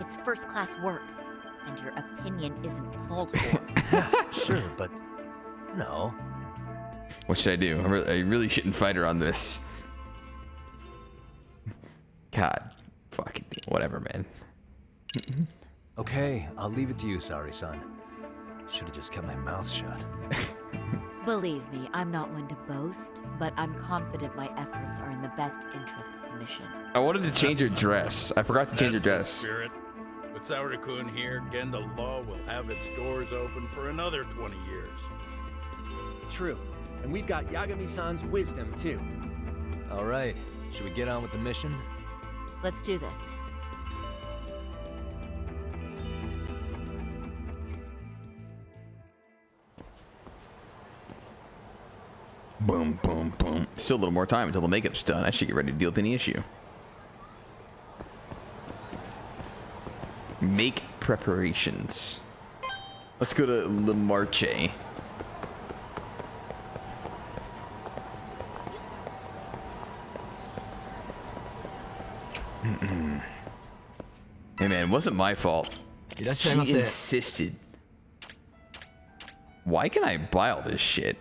It's first-class work, and your opinion isn't called for. Yeah, sure, but no. What should I do? I really shouldn't fight her on this. God, fucking whatever, man. Okay, I'll leave it to you, Sari-san. Should have just kept my mouth shut. Believe me, I'm not one to boast, but I'm confident my efforts are in the best interest of the mission. I wanted to change her dress. I forgot to change her dress. Spirit. With Saori-kun here, Genda Law will have its doors open for another 20 years. True. And we've got Yagami-san's wisdom, too. All right, should we get on with the mission? Let's do this. Boom, boom, boom. Still a little more time until the makeup's done. I should get ready to deal with any issue. Make preparations. Let's go to Le Marche. Hey man, it wasn't my fault. She insisted. Why can I buy all this shit?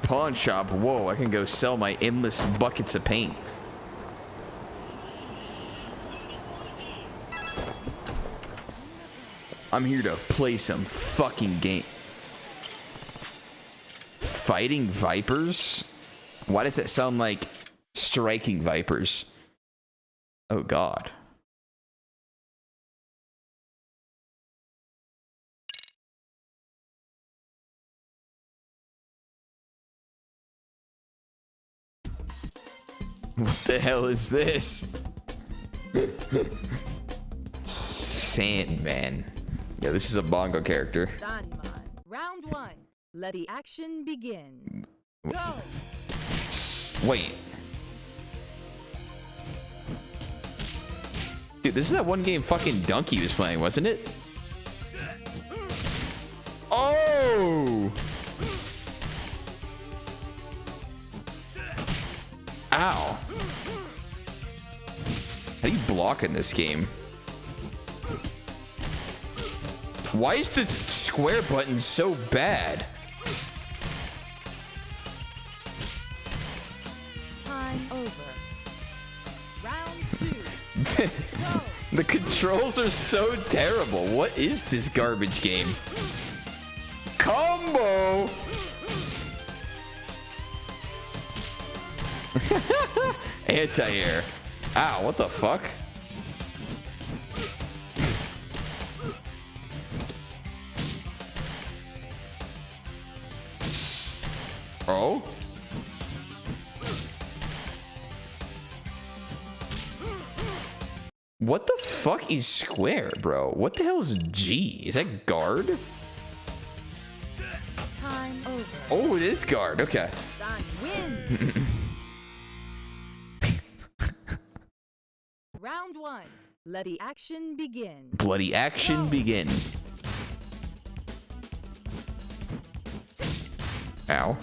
Pawn shop. Whoa, I can go sell my endless buckets of paint. I'm here to play some fucking game. Fighting vipers? Why does that sound like striking vipers? Oh god. What the hell is this? Sandman. Yeah, this is a bongo character. Round one. Let the action begin. Go! Wait. Dude, this is that one game fucking Donkey was playing, wasn't it? Oh! Ow. How do you block in this game? Why is the square button so bad? Time over. Round two. The controls are so terrible. What is this garbage game? Combo! Anti-air. Ow, what the fuck? Oh? What the fuck is square, bro? What the hell is G? Is that guard? Time over. Oh, it is guard. Okay. Sun wins. Round one. Let the action begin. Bloody action begin. Ow.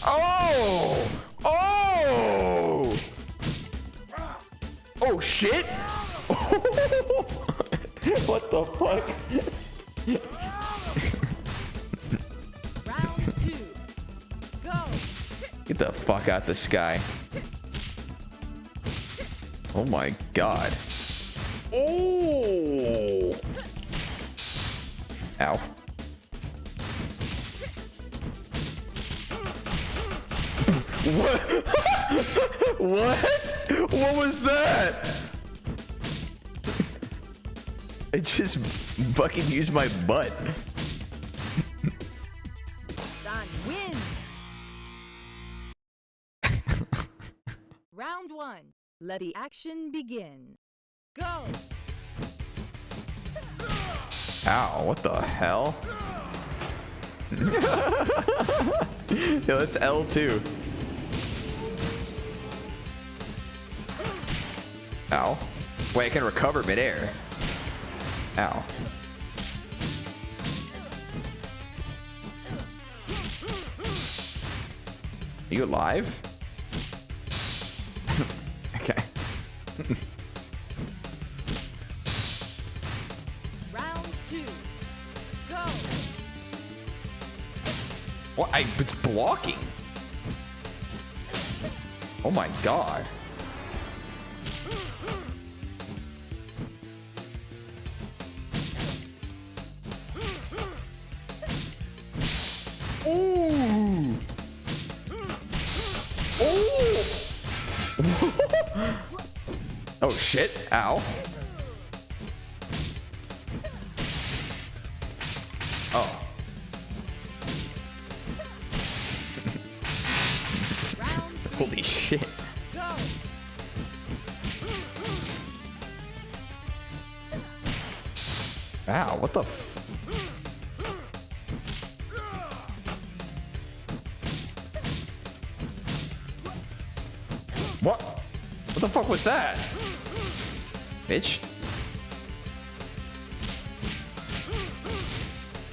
Oh! Oh! Oh shit! What the fuck? Round two. Go! Get the fuck out the sky. Oh my god. Oh! Ow. What? What? What was that? I just fucking used my butt. Sun wins. Round 1. Let the action begin. Go. Ow, what the hell? Yo, that's L2. Ow. Wait, I can recover midair. Ow. Are you alive? Okay. Round 2. Go. What? It's blocking. Oh my god. Ooh. Oh. Oh shit. Ow. Oh. Holy shit. Go. Wow, what the f... What? What the fuck was that? Bitch.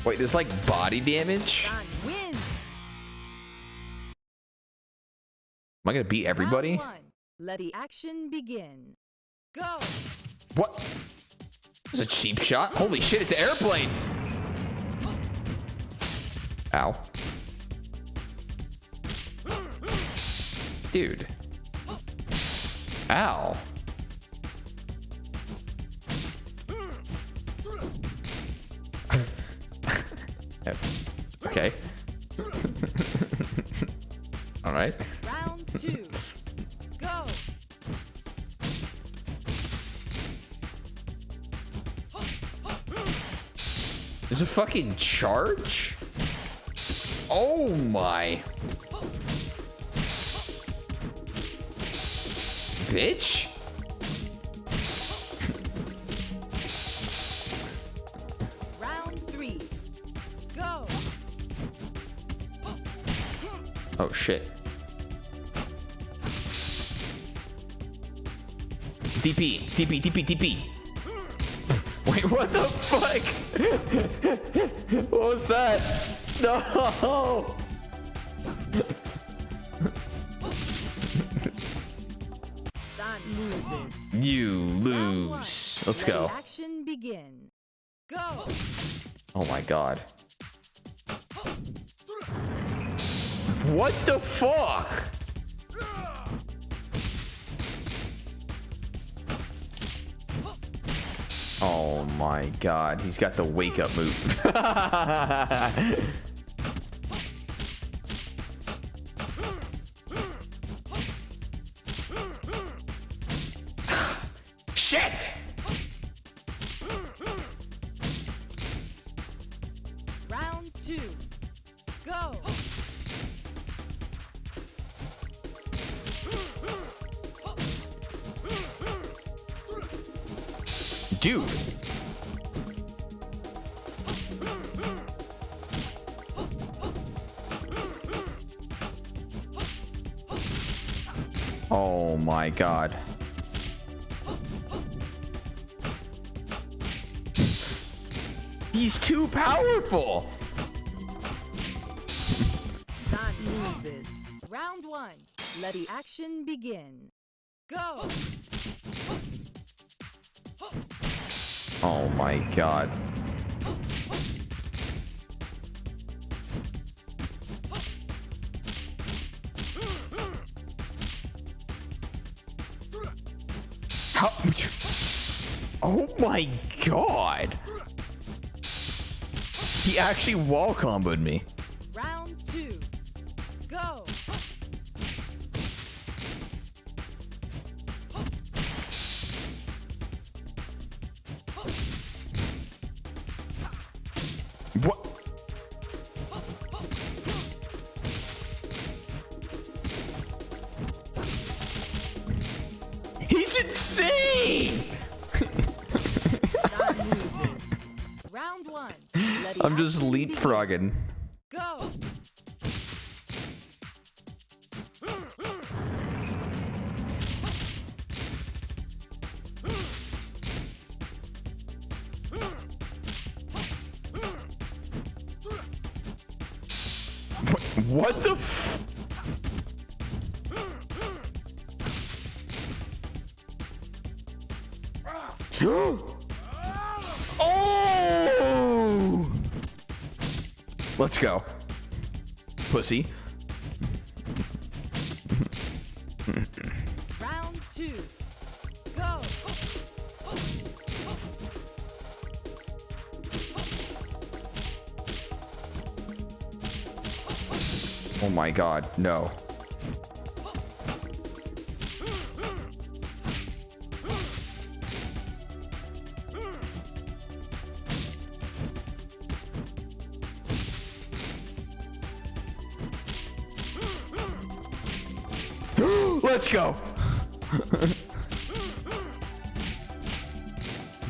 Wait, there's like body damage? Sun wins. Am I gonna beat everybody? Round 1. Let the action begin. Go. What? It's a cheap shot? Holy shit, it's an airplane! Ow. Dude. Ow. Okay. All right. Round 2. Go. There's a fucking charge? Oh my. Bitch. Round 3. Go. Oh shit. DP, DP, DP, DP. Wait, what the fuck? What was that? No! Sun loses. You lose. Let's Let go. the action begin. Go. Oh my god. What the fuck? Oh my god, he's got the wake up move. Shit! Round 2. Go. Dude. Oh my god. He's too powerful. Sun loses. Round 1. Let the action begin. Go. Oh my god. How? Oh my god. He actually wall comboed me. Round 2. Go. He's insane! Sun loses. Round 1. Let the I'm just action leapfrogging. Go! What the f... Oh! Let's go. Pussy. Round 2. Go! Oh my god, no. Let's go.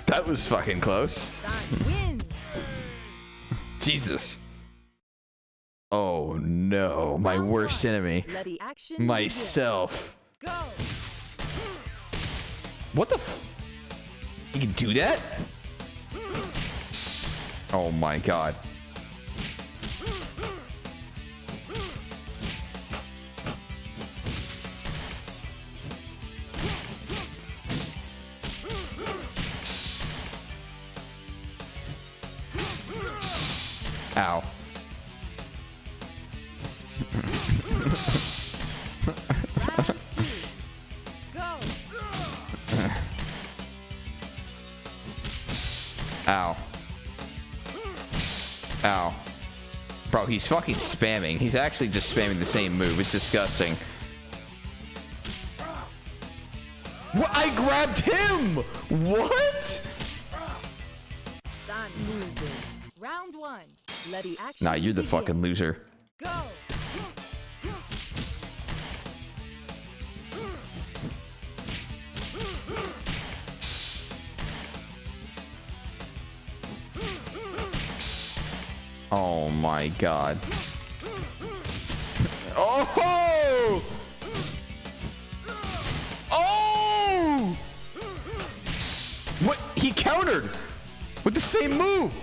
That was fucking close. Jesus. Oh no, my worst enemy. Myself. Go! What the f... You can do that? Oh my god. Ow. Ow. Ow. Bro, he's fucking spamming. He's actually just spamming the same move. It's disgusting. What? I grabbed him! What? Sun loses. Round 1. Let the action Nah, you're the begin. fucking loser. Go! Oh my god. Oh! Oh! What? He countered with the same move.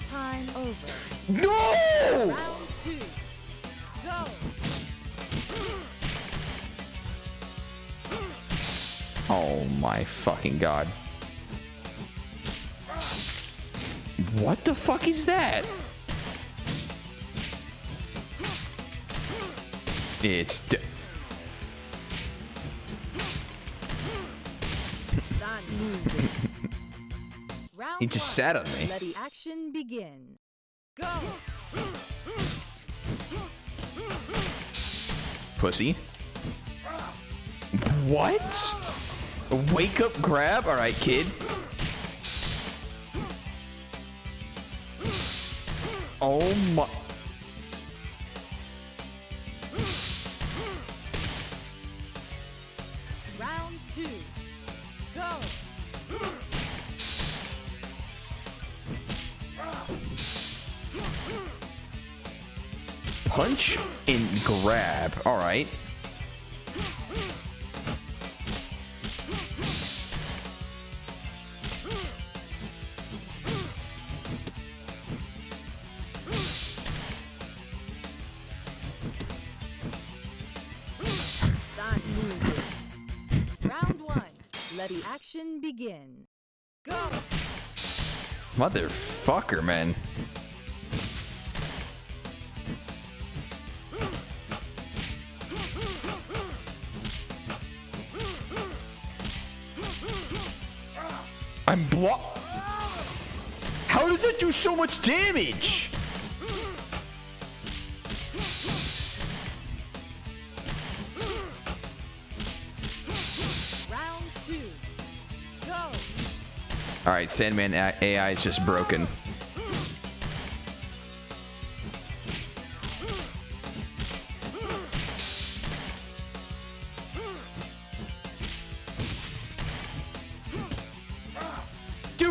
Time over. No! Round 2. Go! Oh my fucking god. What the fuck is that? It's Sun loses. Round He just 1. sat on me. Let the action begin. Go! pussy. What? A wake up grab? All right, kid. Oh my. Round 2. Go. Punch and grab. All right. Sun loses. Round 1. Let the action begin. Go. Motherfucker, man. I'm block. How does it do so much damage? Round 2. Go. All right, Sandman AI is just broken.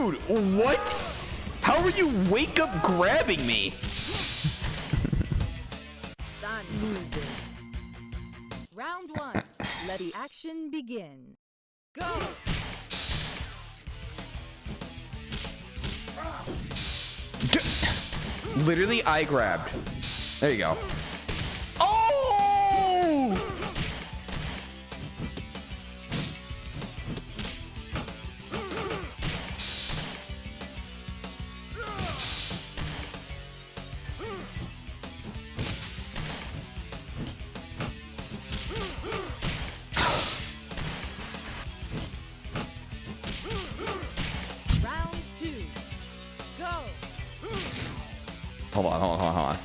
Dude, what? How are you wake up grabbing me? Sun loses. Round 1. Let the action begin. Go! Literally, I grabbed. There you go. Oh! Round 2. Go! Hold on.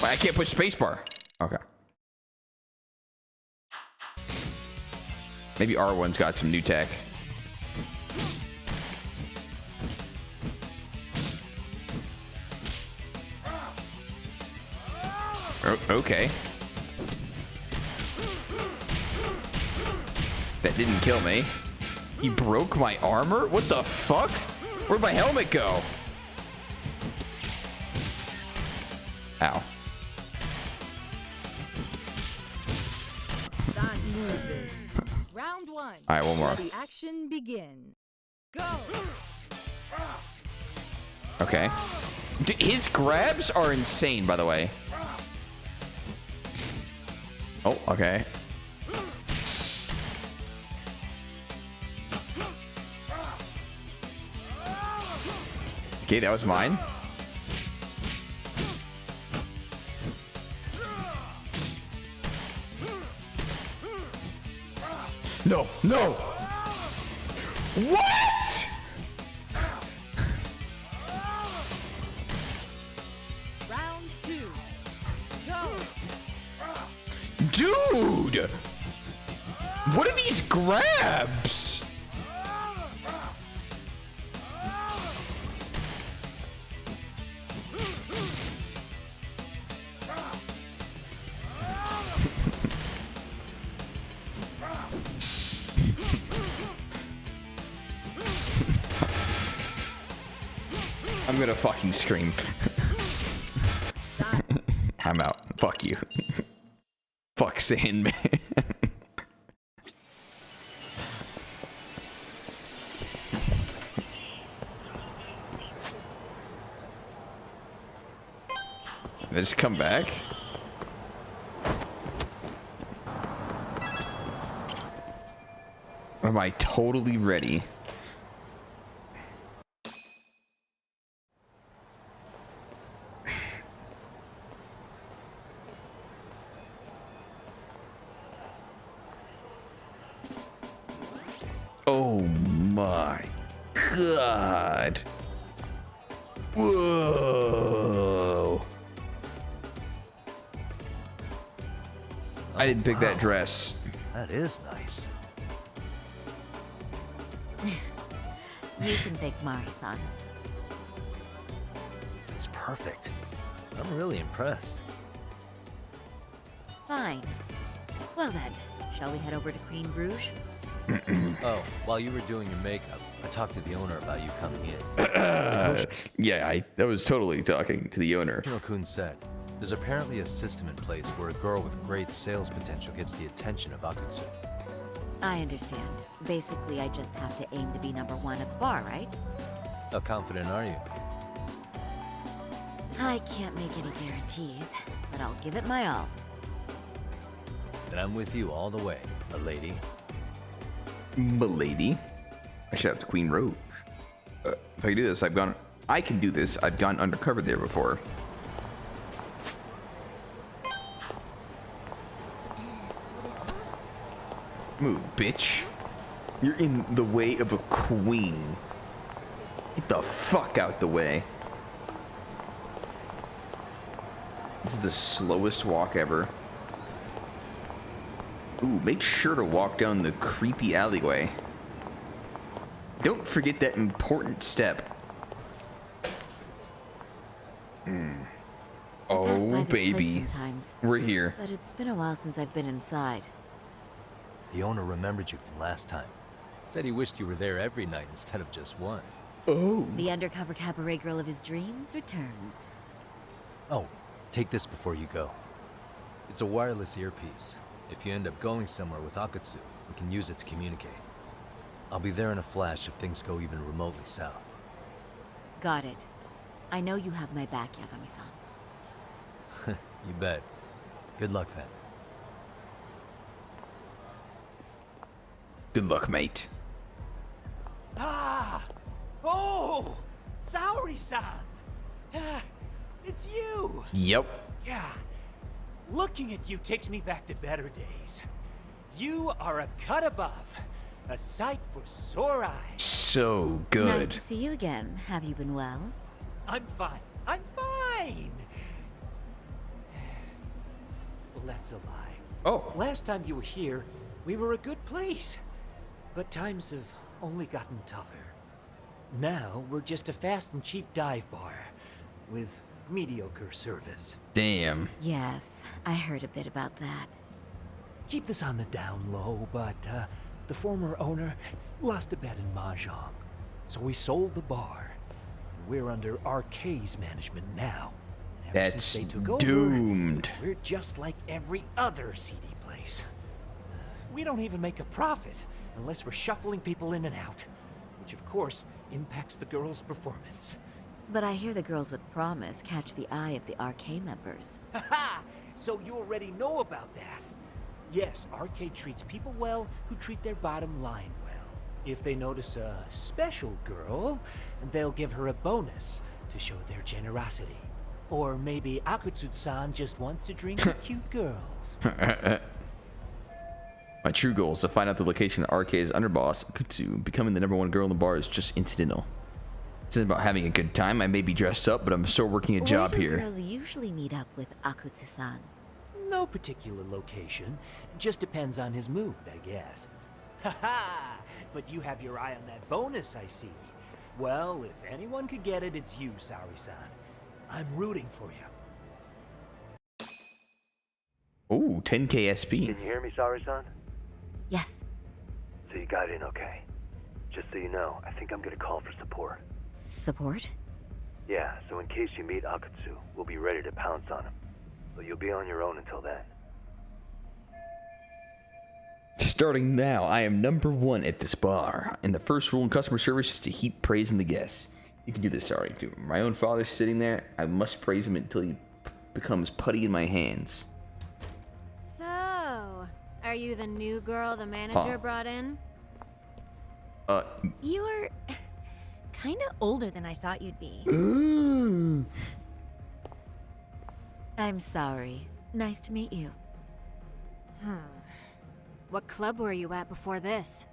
Wait, I can't push spacebar. Okay. Maybe R1's got some new tech. Okay. That didn't kill me. He broke my armor? What the fuck? Where'd my helmet go? Ow. Sun loses. Round 1. All right, one more. Let the action begin. Go! Okay. His grabs are insane, by the way. Oh, okay. Okay, that was mine. No, no. What? Round 2. Go! Dude! What are these grabs? I'm gonna fucking scream. I'm out. Fuck you. Fuck Sandman. They just come back. Am I totally ready? Oh my god. Whoa. I didn't pick that dress. That is nice. You can pick Mari-san. It's perfect. I'm really impressed. Fine. Well then, shall we head over to Queen Rouge? Oh, while you were doing your makeup, I talked to the owner about you coming in. Yeah, I was totally talking to the owner. Kino-kun said, there's apparently a system in place where a girl with great sales potential gets the attention of Akutsu. I understand. Basically, I just have to aim to be #1 at the bar, right? How confident are you? I can't make any guarantees, but I'll give it my all. Then I'm with you all the way, milady. Milady? I should have to Queen Rouge. If I can do this, I can do this. I've gone undercover there before. Move, bitch. You're in the way of a queen. Get the fuck out the way. This is the slowest walk ever. Ooh, make sure to walk down the creepy alleyway. Don't forget that important step. Oh, baby. We're here. But it's been a while since I've been inside. The owner remembered you from last time. Said he wished you were there every night instead of just one. Oh. The undercover cabaret girl of his dreams returns. Oh, take this before you go. It's a wireless earpiece. If you end up going somewhere with Akutsu, we can use it to communicate. I'll be there in a flash if things go even remotely south. Got it. I know you have my back, Yagami-san. You bet. Good luck then. Good luck, mate. Ah! Oh! Saori-san! Ah, it's you! Yep. Yeah. Looking at you takes me back to better days. You are a cut above. A sight for sore eyes. So good. Nice to see you again. Have you been well? I'm fine. I'm fine! Well, that's a lie. Oh. Last time you were here, we were a good place. But times have only gotten tougher. Now, we're just a fast and cheap dive bar with mediocre service. Damn. Yes, I heard a bit about that. Keep this on the down low, but the former owner lost a bet in Mahjong. So we sold the bar. We're under RK's management now. And ever That's since they took doomed. over, we're just like every other CD place. We don't even make a profit unless we're shuffling people in and out, which of course impacts the girls' performance. But I hear the girls with promise catch the eye of the RK members. Haha! So you already know about that. Yes, RK treats people well who treat their bottom line well. If they notice a special girl, they'll give her a bonus to show their generosity. Or maybe Akutsu-san just wants to drink with cute girls. My true goal is to find out the location of RK's underboss, Akutsu. Becoming the #1 girl in the bar is just incidental. It's not about having a good time. I may be dressed up, but I'm still working a job here. Where do girls usually meet up with Akutsu-san? No particular location. Just depends on his mood, I guess. Haha! But you have your eye on that bonus, I see. Well, if anyone could get it, it's you, Saori-san. I'm rooting for you. Oh, 10k SP. Can you hear me, Saori-san? Yes. So you got in okay. Just so you know, I think I'm gonna call for support. Support? Yeah, so in case you meet Akutsu, we'll be ready to pounce on him. But you'll be on your own until then. Starting now, I am #1 at this bar, and the first rule in customer service is to heap praise in the guests. You can do this, sorry. Dude, my own father's sitting there. I must praise him until he becomes putty in my hands. So, are you the new girl the manager brought in? You're kind of older than I thought you'd be. I'm sorry. Nice to meet you. What club were you at before this?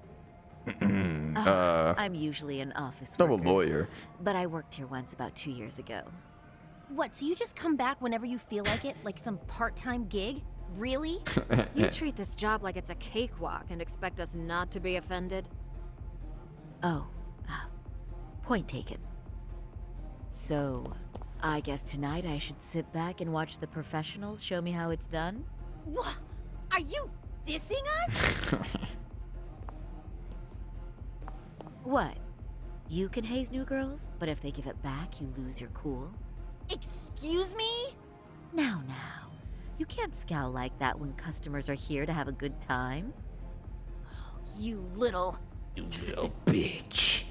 I'm usually an office I'm worker. a lawyer. But I worked here once about 2 years ago. What, so you just come back whenever you feel like it? Like some part-time gig? Really? You treat this job like it's a cakewalk and expect us not to be offended? Oh, point taken. So, I guess tonight I should sit back and watch the professionals show me how it's done? What? Are you dissing us? What? You can haze new girls, but if they give it back, you lose your cool? Excuse me? Now. You can't scowl like that when customers are here to have a good time. You little bitch.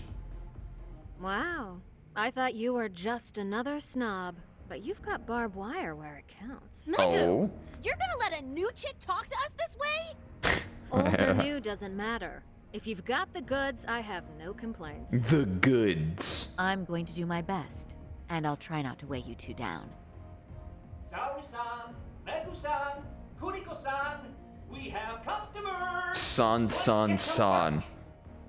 Wow. I thought you were just another snob, but you've got barbed wire where it counts. Oh. You're gonna let a new chick talk to us this way? Old or new doesn't matter. If you've got the goods, I have no complaints. The goods. I'm going to do my best, and I'll try not to weigh you two down. Saori-san, Megu-san, Kuriko-san, we have customers! San.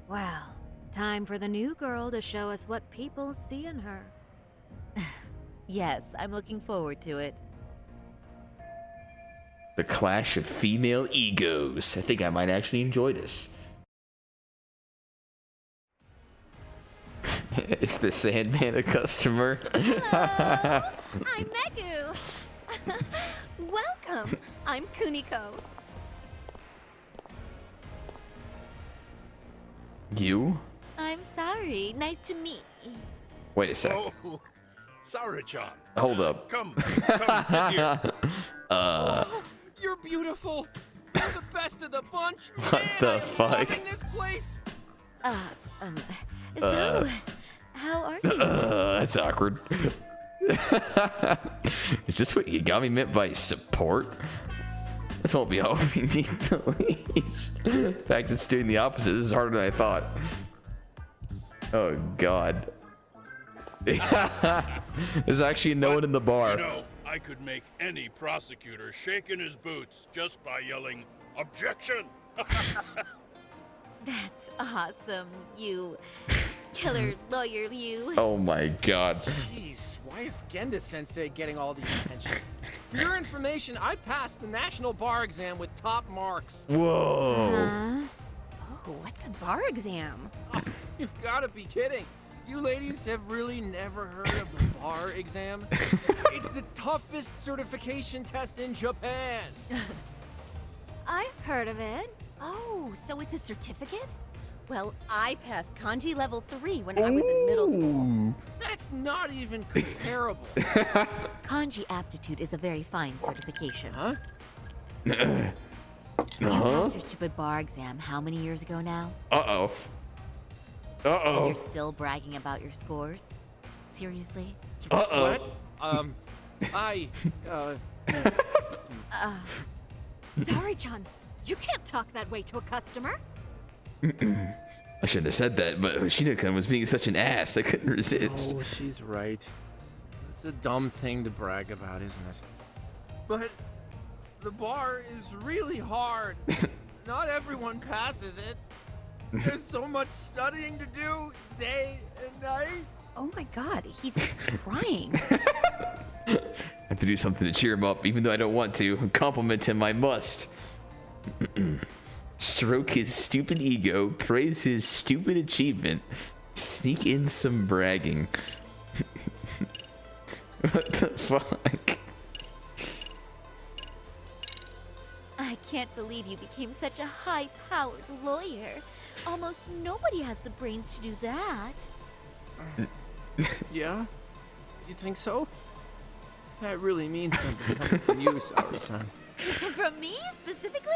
Well, time for the new girl to show us what people see in her. Yes, I'm looking forward to it. The clash of female egos. I think I might actually enjoy this. Is the Sandman a customer? Hello, I'm Megu. Welcome, I'm Kuniko. You? I'm sorry. Nice to meet you. Wait a sec. Oh, Sarah-chan. Hold up. Come sit here. Oh, you're beautiful. You're the best of the bunch. What Man, the I am fuck? loving this place. So, how are you? That's awkward. Is this what you got me meant by support? This won't be all we need to leave. In fact, it's doing the opposite. This is harder than I thought. Oh, God. There's actually no one in the bar. You know, I could make any prosecutor shake in his boots just by yelling, "Objection!" That's awesome, you killer lawyer, you. Oh my God. Jeez, why is Genda-sensei getting all the attention? For your information, I passed the national bar exam with top marks. Whoa. Oh, what's a bar exam? Oh, you've got to be kidding. You ladies have really never heard of the bar exam? It's the toughest certification test in Japan. I've heard of it. Oh, so it's a certificate? Well, I passed kanji level 3 when I was in middle school. That's not even comparable. Kanji aptitude is a very fine certification. Huh? You passed your stupid bar exam how many years ago now? Uh-oh. Uh-oh. And you're still bragging about your scores? Seriously? What? Sorry, John. You can't talk that way to a customer. I shouldn't have said that, but Hoshino-kun was being such an ass. I couldn't resist. Oh, she's right. It's a dumb thing to brag about, isn't it? But the bar is really hard. Not everyone passes it. There's so much studying to do, day and night. Oh my God, he's crying. I have to do something to cheer him up, even though I don't want to. Compliment him, I must. Stroke his stupid ego, praise his stupid achievement, sneak in some bragging. What the fuck? I can't believe you became such a high-powered lawyer. Almost nobody has the brains to do that. Yeah? You think so? That really means something coming from you, Saori-san. From me, specifically?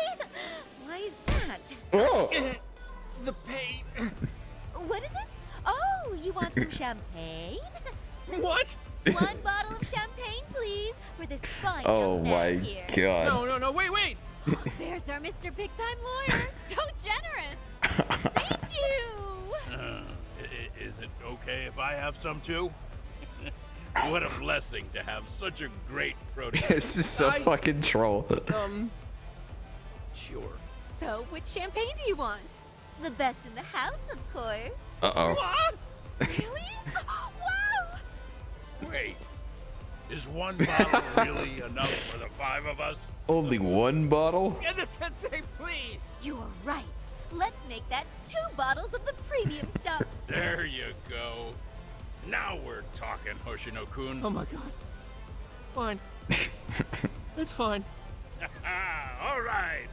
Why is that? Oh! The pain. What is it? Oh, you want some champagne? What? 1 bottle of champagne, please, for this fine Oh young my man here. God. No, wait! There's our Mr. Big Time Lawyer. So generous. Thank you. Is it okay if I have some too? What a blessing to have such a great protege. This is so fucking troll. Sure. So, which champagne do you want? The best in the house, of course. Uh-oh. What? Really? Wow! Wait, is 1 bottle really enough for the 5 of us? Only 1 bottle? Genda-sensei, please! You are right. Let's make that 2 bottles of the premium stuff. There you go. Now we're talking, Hoshino-kun. Oh my God. Fine. It's fine. All right.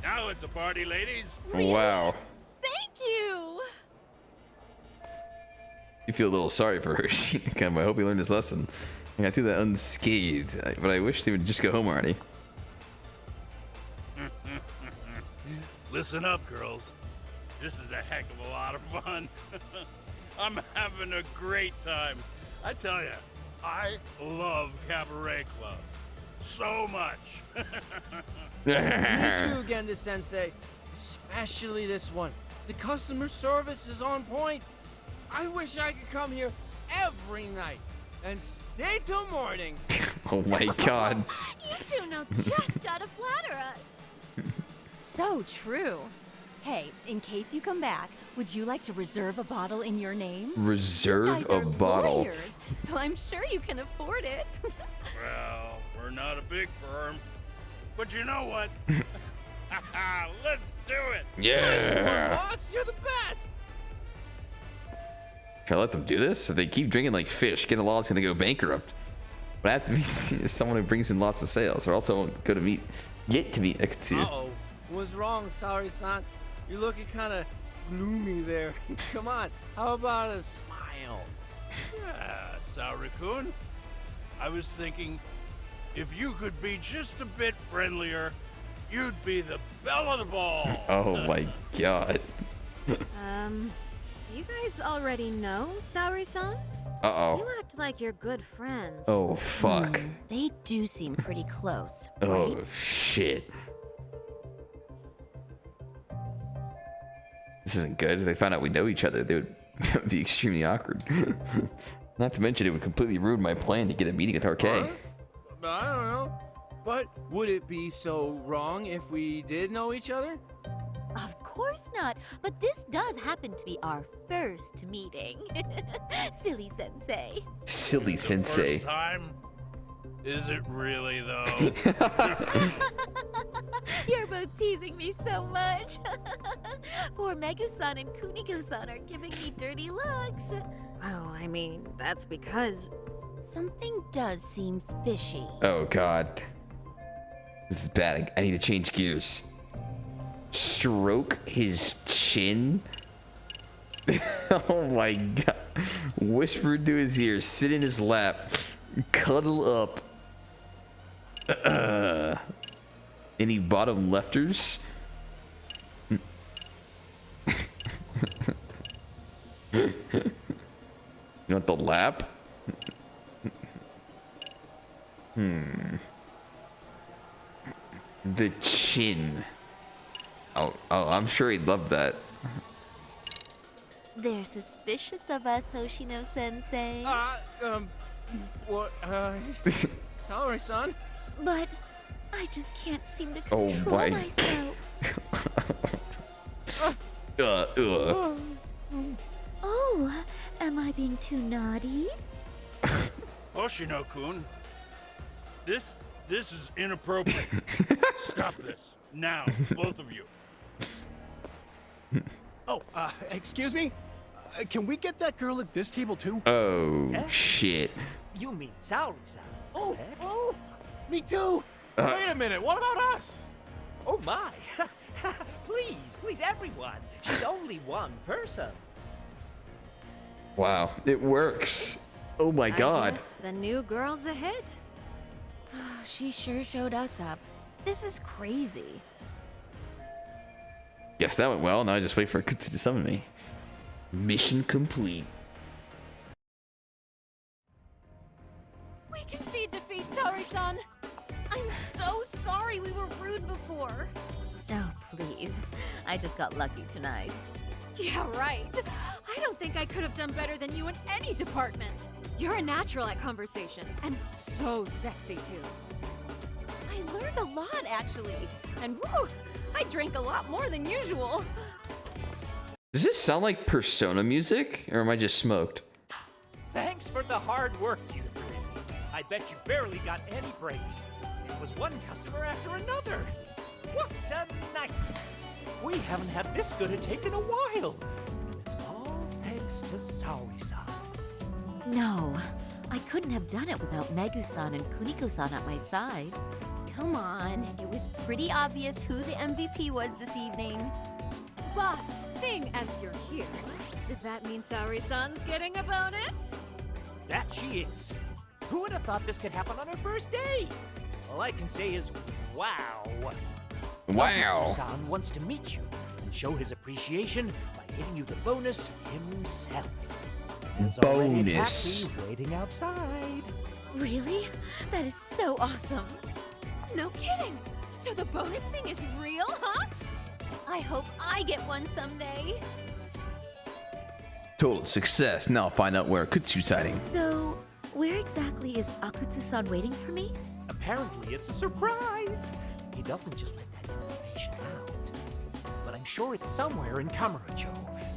Now it's a party, ladies. Wow. Thank you! You feel a little sorry for her. I hope he learned his lesson. I got through that unscathed, but I wish they would just go home already. Listen up, girls. This is a heck of a lot of fun. I'm having a great time. I tell you, I love cabaret clubs so much. Me too, Genda-sensei. Especially this one. The customer service is on point. I wish I could come here every night and stay till morning. Oh my God. You two know just how to flatter us. So true. Hey, in case you come back, would you like to reserve a bottle in your name? Reserve You guys a are bottle. lawyers, so I'm sure you can afford it. Well, we're not a big firm, but you know what? Let's do it. Yeah. Boss, you're the best. Can I let them do this? If they keep drinking like fish, Get a Law's gonna go bankrupt. But I have to be someone who brings in lots of sales, or else I won't get to meet Akutsu. Uh-oh. Was wrong, sorry, son. You're looking kind of gloomy there. Come on, how about a smile? Yeah, Saori-kun. I was thinking, if you could be just a bit friendlier, you'd be the belle of the ball. Oh my god. Do you guys already know Saori-san? Uh-oh. You act like you're good friends. Oh, fuck. They do seem pretty close, Oh, right? shit. This isn't good. If they found out we know each other, they would that would be extremely awkward. Not to mention, it would completely ruin my plan to get a meeting with RK. I don't know. But would it be so wrong if we did know each other? Of course not, but this does happen to be our first meeting. Silly sensei. Silly sensei. First time? Is it really, though? You're both teasing me so much. Poor Megu-san and Kuniko-san are giving me dirty looks. Well, I mean, that's because something does seem fishy. Oh, God. This is bad. I need to change gears. Stroke his chin? Oh, my God. Whisper into his ear. Sit in his lap. Cuddle up. Any bottom lefters? You want the lap? The chin. Oh, I'm sure he'd love that. They're suspicious of us, Hoshino-sensei. What, Saori-san? But I just can't seem to Oh control my. myself. Oh, am I being too naughty? Hoshino-kun, this is inappropriate. Stop this now, both of you. Oh, excuse me? Can we get that girl at this table too? Oh, Yeah? shit. You mean Saori-san? Oh, me too. Wait a minute, what about us? Oh my! Please, everyone. She's only one person. Wow, it works. Oh my I God. guess the new girl's a hit. She sure showed us up. This is crazy. Guess that went well. Now I just wait for Akutsu to summon me. Mission complete. We concede defeat, Saori-san. I'm so sorry we were rude before. Oh, please. I just got lucky tonight. Yeah, right. I don't think I could have done better than you in any department. You're a natural at conversation, and so sexy, too. I learned a lot, actually. And woo, I drank a lot more than usual. Does this sound like Persona music, or am I just smoked? Thanks for the hard work, you three. I bet you barely got any breaks. It was one customer after another. What a night! We haven't had this good a take in a while. And it's all thanks to Saori-san. No, I couldn't have done it without Megu-san and Kuniko-san at my side. Come on, it was pretty obvious who the MVP was this evening. Boss, seeing as you're here, does that mean Saori-san's getting a bonus? That she is. Who would have thought this could happen on her first day? All I can say is, wow. Wow. Akutsu-san wants to meet you and show his appreciation by giving you the bonus himself. There's already a Bonus. taxi waiting outside. Really? That is so awesome. No kidding. So the bonus thing is real, huh? I hope I get one someday. Total success. Now I'll find out where Akutsu's hiding. So, where exactly is Akutsu-san waiting for me? Apparently it's a surprise. He doesn't just let that information out. But I'm sure it's somewhere in Kamurocho.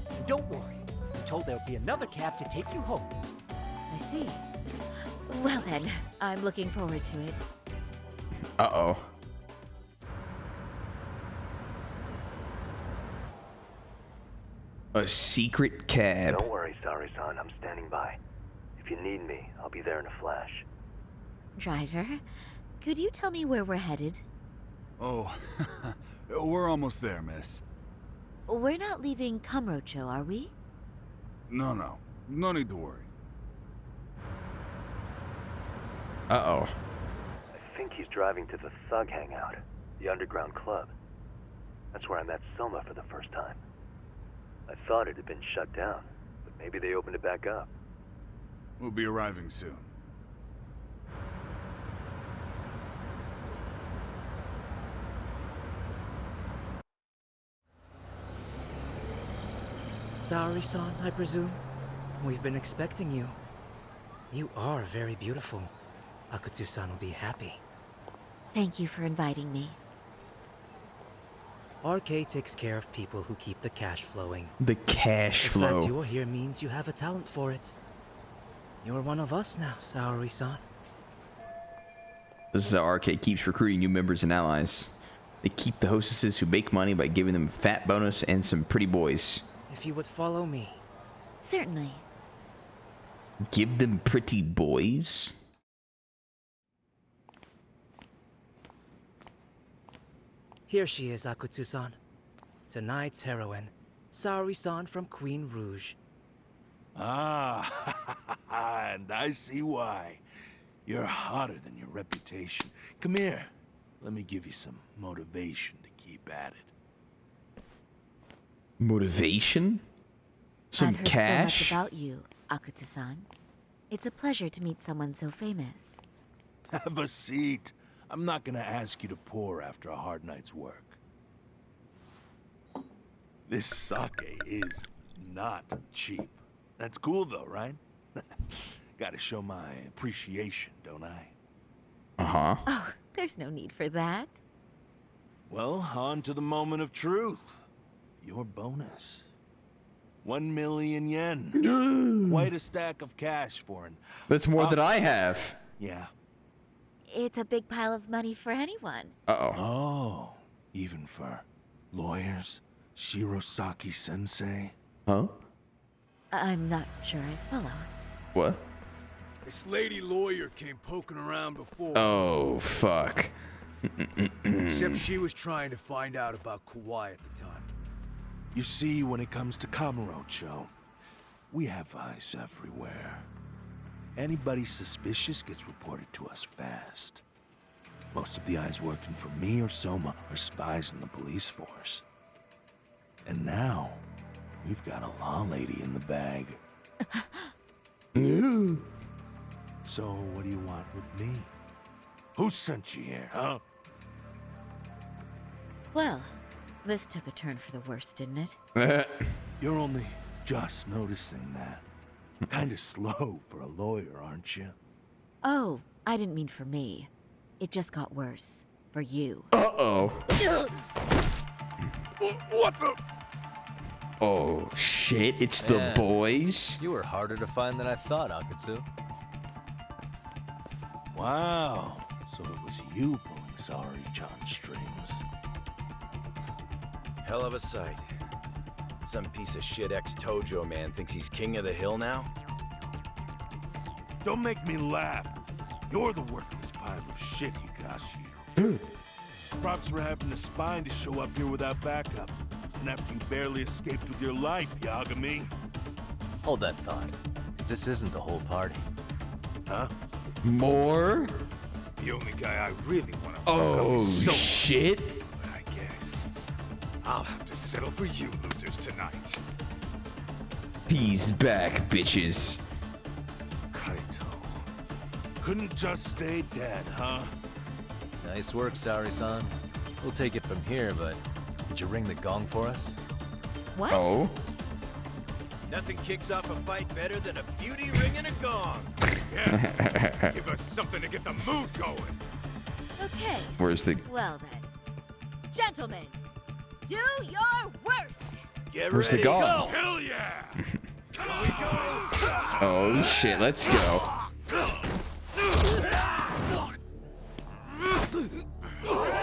And don't worry, I'm told there'll be another cab to take you home. I see. Well then, I'm looking forward to it. Uh-oh. A secret cab. Don't worry, Saori-san. I'm standing by. If you need me, I'll be there in a flash. Driver, could you tell me where we're headed? Oh, we're almost there, miss. We're not leaving Kamurocho, are we? No. No need to worry. Uh-oh. I think he's driving to the Thug Hangout, the underground club. That's where I met Soma for the first time. I thought it had been shut down, but maybe they opened it back up. We'll be arriving soon. Saori-san, I presume? We've been expecting you. You are very beautiful. Akutsu-san will be happy. Thank you for inviting me. RK takes care of people who keep the cash flowing. The cash The flow. fact you're here means you have a talent for it. You're one of us now, Saori-san. This is how RK keeps recruiting new members and allies. They keep the hostesses who make money by giving them fat bonus and some pretty boys. If you would follow me. Certainly. Give them pretty boys? Here she is, Akutsu-san. Tonight's heroine, Saori-san from Queen Rouge. Ah, and I see why. You're hotter than your reputation. Come here. Let me give you some motivation to keep at it. Motivation? Some I've heard cash? so much about you, Akutsu-san. It's a pleasure to meet someone so famous. Have a seat. I'm not gonna ask you to pour after a hard night's work. This sake is not cheap. That's cool though, right? Gotta show my appreciation, don't I? Uh-huh. Oh, there's no need for that. Well, on to the moment of truth. Your bonus. 1 million yen. Quite a stack of cash for an... That's more than I have. Yeah. It's a big pile of money for anyone. Uh-oh. Oh, even for lawyers? Shirosaki-sensei? Huh? I'm not sure I follow. What? This lady lawyer came poking around before. Oh, fuck. Except she was trying to find out about Kauai at the time. You see, when it comes to Kamurocho, we have eyes everywhere. Anybody suspicious gets reported to us fast. Most of the eyes working for me or Soma are spies in the police force. And now, we've got a law lady in the bag. So, what do you want with me? Who sent you here, huh? Well, this took a turn for the worse, didn't it? You're only just noticing that. Kinda slow for a lawyer, aren't you? Oh, I didn't mean for me. It just got worse. For you. Uh-oh. What the? Oh, shit. It's the Man, boys? You were harder to find than I thought, Akutsu. Wow. So it was you pulling Saori-chan's strings. Hell of a sight. Some piece of shit ex-Tojo man thinks he's king of the hill now? Don't make me laugh. You're the worthless pile of shit, Hikashi. Props for having the spine to show up here without backup. And after you barely escaped with your life, Yagami. Hold that thought, 'cause this isn't the whole party. Huh? More? The only guy I really want to Oh, shit. But I guess I'll have to settle for you losers tonight. He's back, bitches. Kaito. Couldn't just stay dead, huh? Nice work, Saori-san. We'll take it from here, but did you ring the gong for us? What? Oh? Nothing kicks off a fight better than a beauty ring and a gong. Yeah. Give us something to get the mood going. Okay. Where's the... Well then. Gentlemen, do your worst! Get Where's the ready to gong? go. Hell yeah! Oh, shit. Let's go.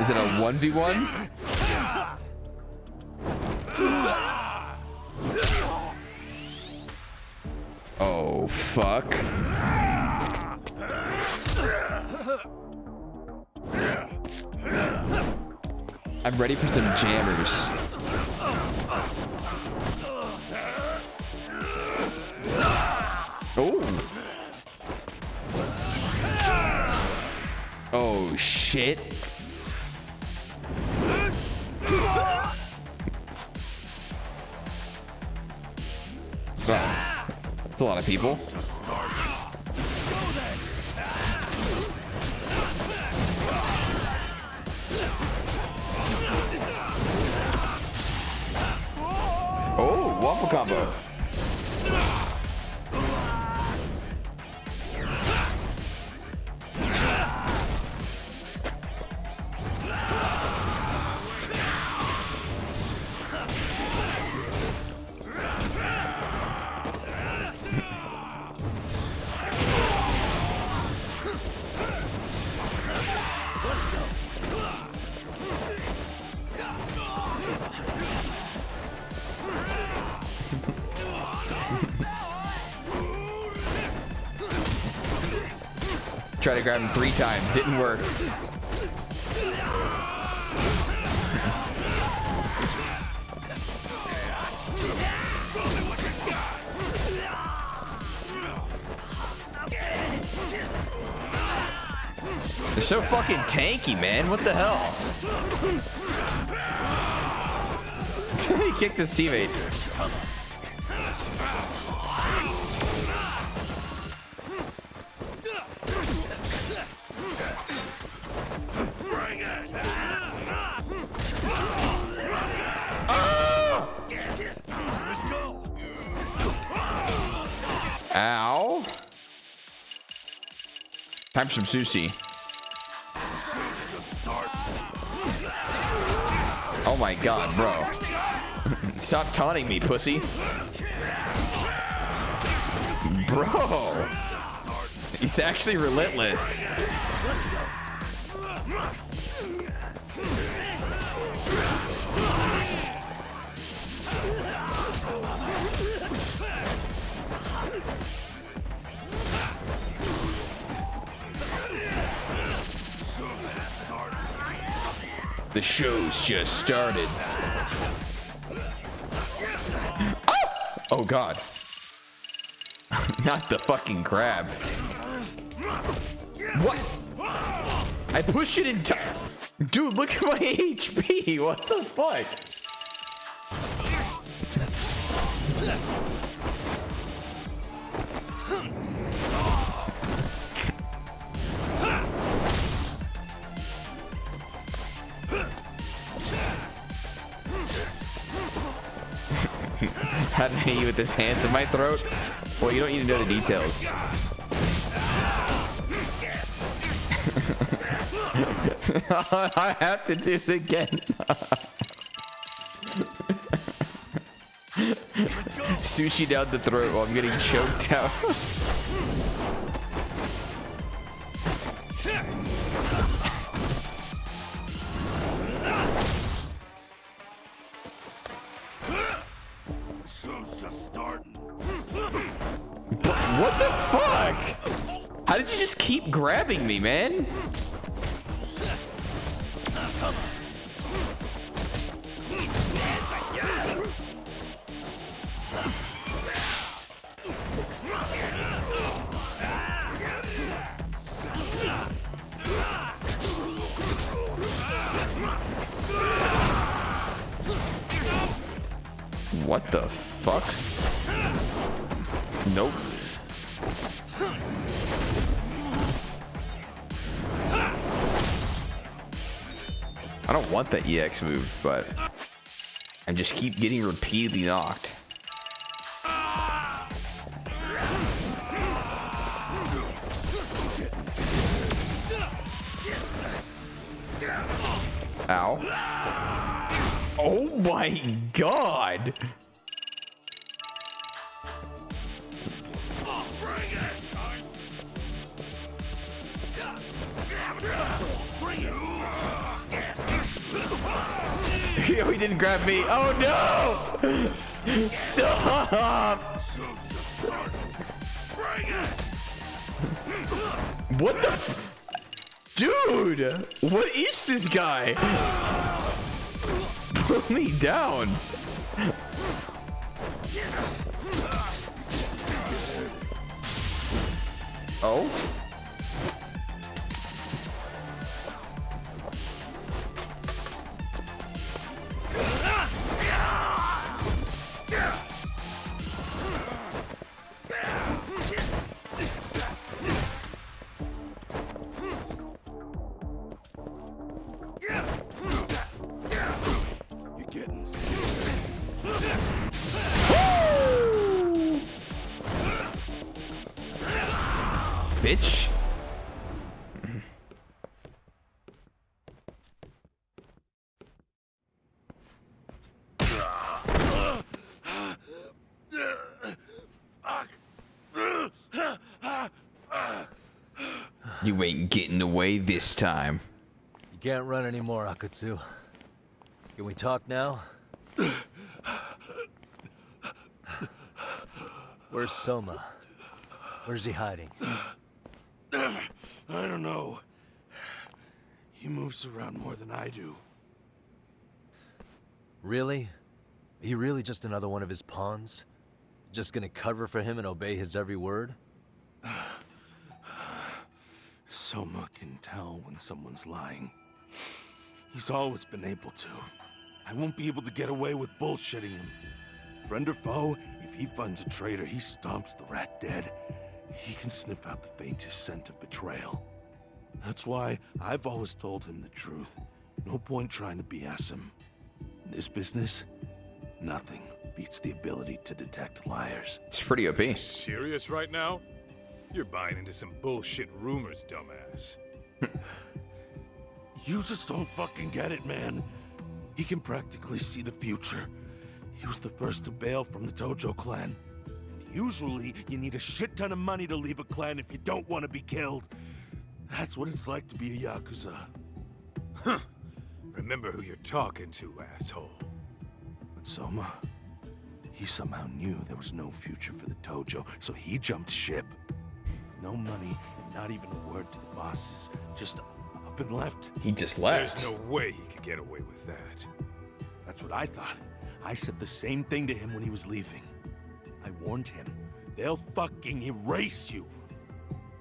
Is it a 1v1? Oh, fuck. I'm ready for some jammers. shit. Wow. That's a lot of people. Oh, waffle combo. Try to grab him 3 times, didn't work. They're so fucking tanky, man. What the hell? He kicked his teammate. Ow. Time for some sushi. Oh my god, bro. Stop taunting me, pussy. Bro. He's actually relentless. The show's just started. Oh god. Not the fucking crab. What? I pushed it in time. Dude, look at my HP. What the fuck? How did I hit you with his hands in my throat? Well, you don't need to know the details. I have to do it again. Sushi down the throat while I'm getting choked out. What the fuck? How did you just keep grabbing me, man? What the fuck? Nope. I don't want that EX move, but I just keep getting repeatedly knocked. Ow. Oh my god. Yo, he didn't grab me. Oh no! Stop! What the f— Dude! What is this guy? Put me down. Oh? bitch. You ain't getting away this time. You can't run anymore, Akutsu. Can we talk now? Where's Soma? Where's he hiding? I don't know. He moves around more than I do. Really? Are you really just another one of his pawns? Just gonna cover for him and obey his every word? Soma can tell when someone's lying. He's always been able to. I won't be able to get away with bullshitting him. Friend or foe, if he finds a traitor, he stomps the rat dead. He can sniff out the faintest scent of betrayal. That's why I've always told him the truth. No point trying to BS him. In this business, nothing beats the ability to detect liars. It's pretty OP. You serious right now? You're buying into some bullshit rumors, dumbass. You just don't fucking get it, man. He can practically see the future. He was the first to bail from the Tojo clan. And usually, you need a shit ton of money to leave a clan if you don't want to be killed. That's what it's like to be a Yakuza. Huh. Remember who you're talking to, asshole. But Soma, he somehow knew there was no future for the Tojo, so he jumped ship. With no money and not even a word to the bosses, just up and left. He just left. There's no way he could get away with that. That's what I thought. I said the same thing to him when he was leaving. I warned him, they'll fucking erase you.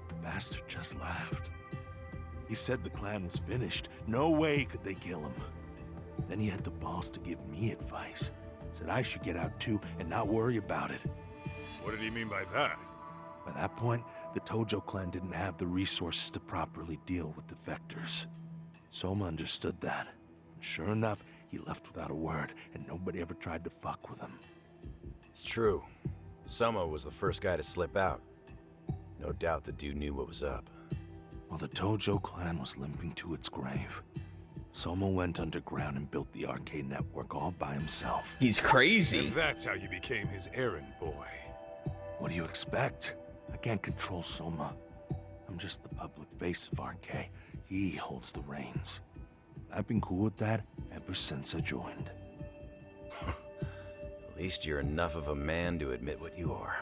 The bastard just laughed. He said the clan was finished. No way could they kill him. Then he had the balls to give me advice. Said I should get out too and not worry about it. What did he mean by that? By that point, the Tojo clan didn't have the resources to properly deal with defectors. Soma understood that. And sure enough, he left without a word, and nobody ever tried to fuck with him. It's true. Soma was the first guy to slip out. No doubt the dude knew what was up. While the Tojo clan was limping to its grave, Soma went underground and built the RK network all by himself. He's crazy. And that's how you became his errand boy. What do you expect? I can't control Soma. I'm just the public face of RK. He holds the reins. I've been cool with that ever since I joined. At least you're enough of a man to admit what you are.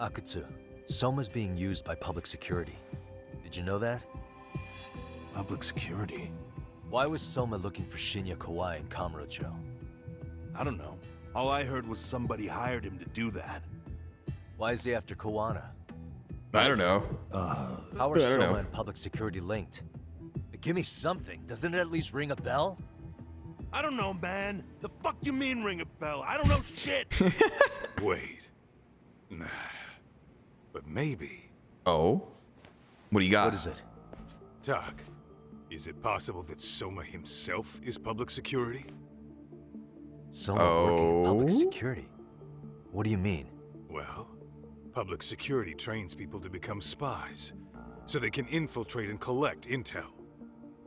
Akutsu, Soma's being used by public security. Did you know that? Public security? Why was Soma looking for Shinya Kawai in Kamurocho? I don't know. All I heard was somebody hired him to do that. Why is he after Kuwana? I don't know. How are Soma and public security linked? Give me something. Doesn't it at least ring a bell? I don't know, man. The fuck you mean ring a bell? I don't know shit. Wait. Nah. But maybe. Oh? What do you got? What is it? Doc, is it possible that Soma himself is public security? Soma working in public security? What do you mean? Well, public security trains people to become spies, so they can infiltrate and collect intel.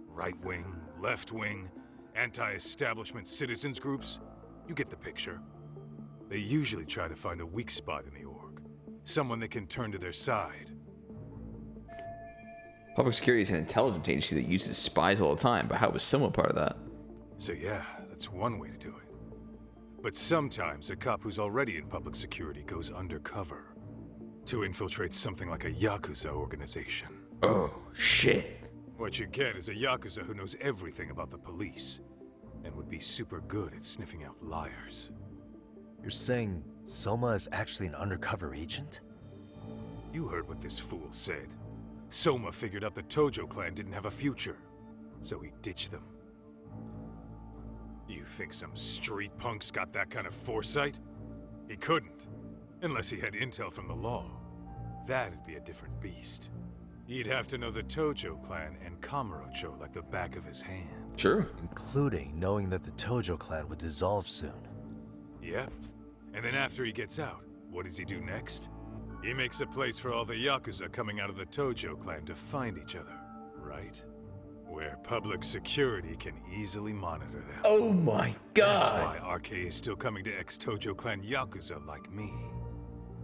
Right wing, left wing, anti-establishment citizens groups. You get the picture. They usually try to find a weak spot in the org. Someone they can turn to their side. Public security is an intelligence agency that uses spies all the time, but how was Soma part of that? So yeah, that's one way to do it. But sometimes a cop who's already in public security goes undercover to infiltrate something like a Yakuza organization. Oh, shit. What you get is a Yakuza who knows everything about the police and would be super good at sniffing out liars. You're saying Soma is actually an undercover agent? You heard what this fool said. Soma figured out the Tojo clan didn't have a future, so he ditched them. You think some street punk's got that kind of foresight? He couldn't, unless he had intel from the law. That'd be a different beast. He'd have to know the Tojo clan and Kamurocho like the back of his hand. Sure. Including knowing that the Tojo clan would dissolve soon. Yep. And then after he gets out, what does he do next? He makes a place for all the Yakuza coming out of the Tojo clan to find each other, right? Where public security can easily monitor them. Oh my god! That's why RK is still coming to ex-Tojo clan Yakuza like me.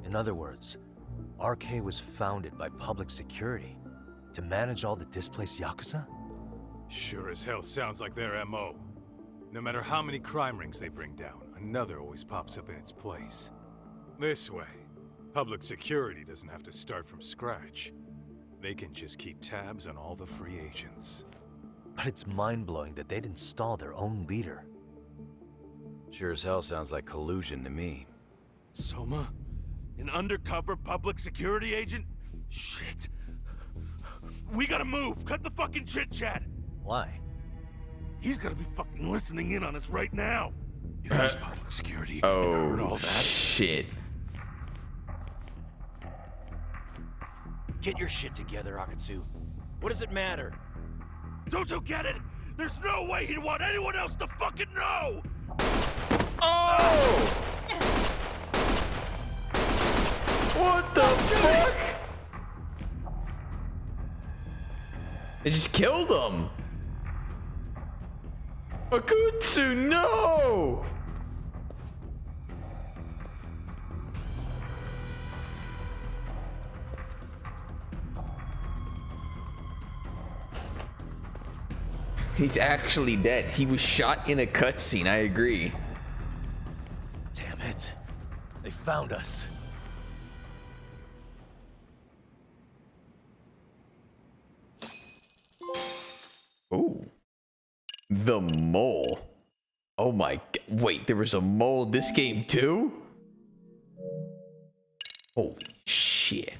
In other words, RK was founded by public security to manage all the displaced Yakuza? Sure as hell sounds like their MO. No matter how many crime rings they bring down, another always pops up in its place. This way, public security doesn't have to start from scratch. They can just keep tabs on all the free agents. But it's mind-blowing that they'd install their own leader. Sure as hell sounds like collusion to me. Soma? An undercover public security agent? Shit. We gotta move! Cut the fucking chit-chat! Why? He's gotta be fucking listening in on us right now! You guys public security heard all that? Shit. Get your shit together, Akutsu. What does it matter? Don't you get it? There's no way he'd want anyone else to fucking know! Oh! What the fuck? They just killed him. Akutsu, no! He's actually dead. He was shot in a cutscene, I agree. Damn it. They found us. Ooh. The mole. Oh my god. Wait, there was a mole in this game too? Holy shit.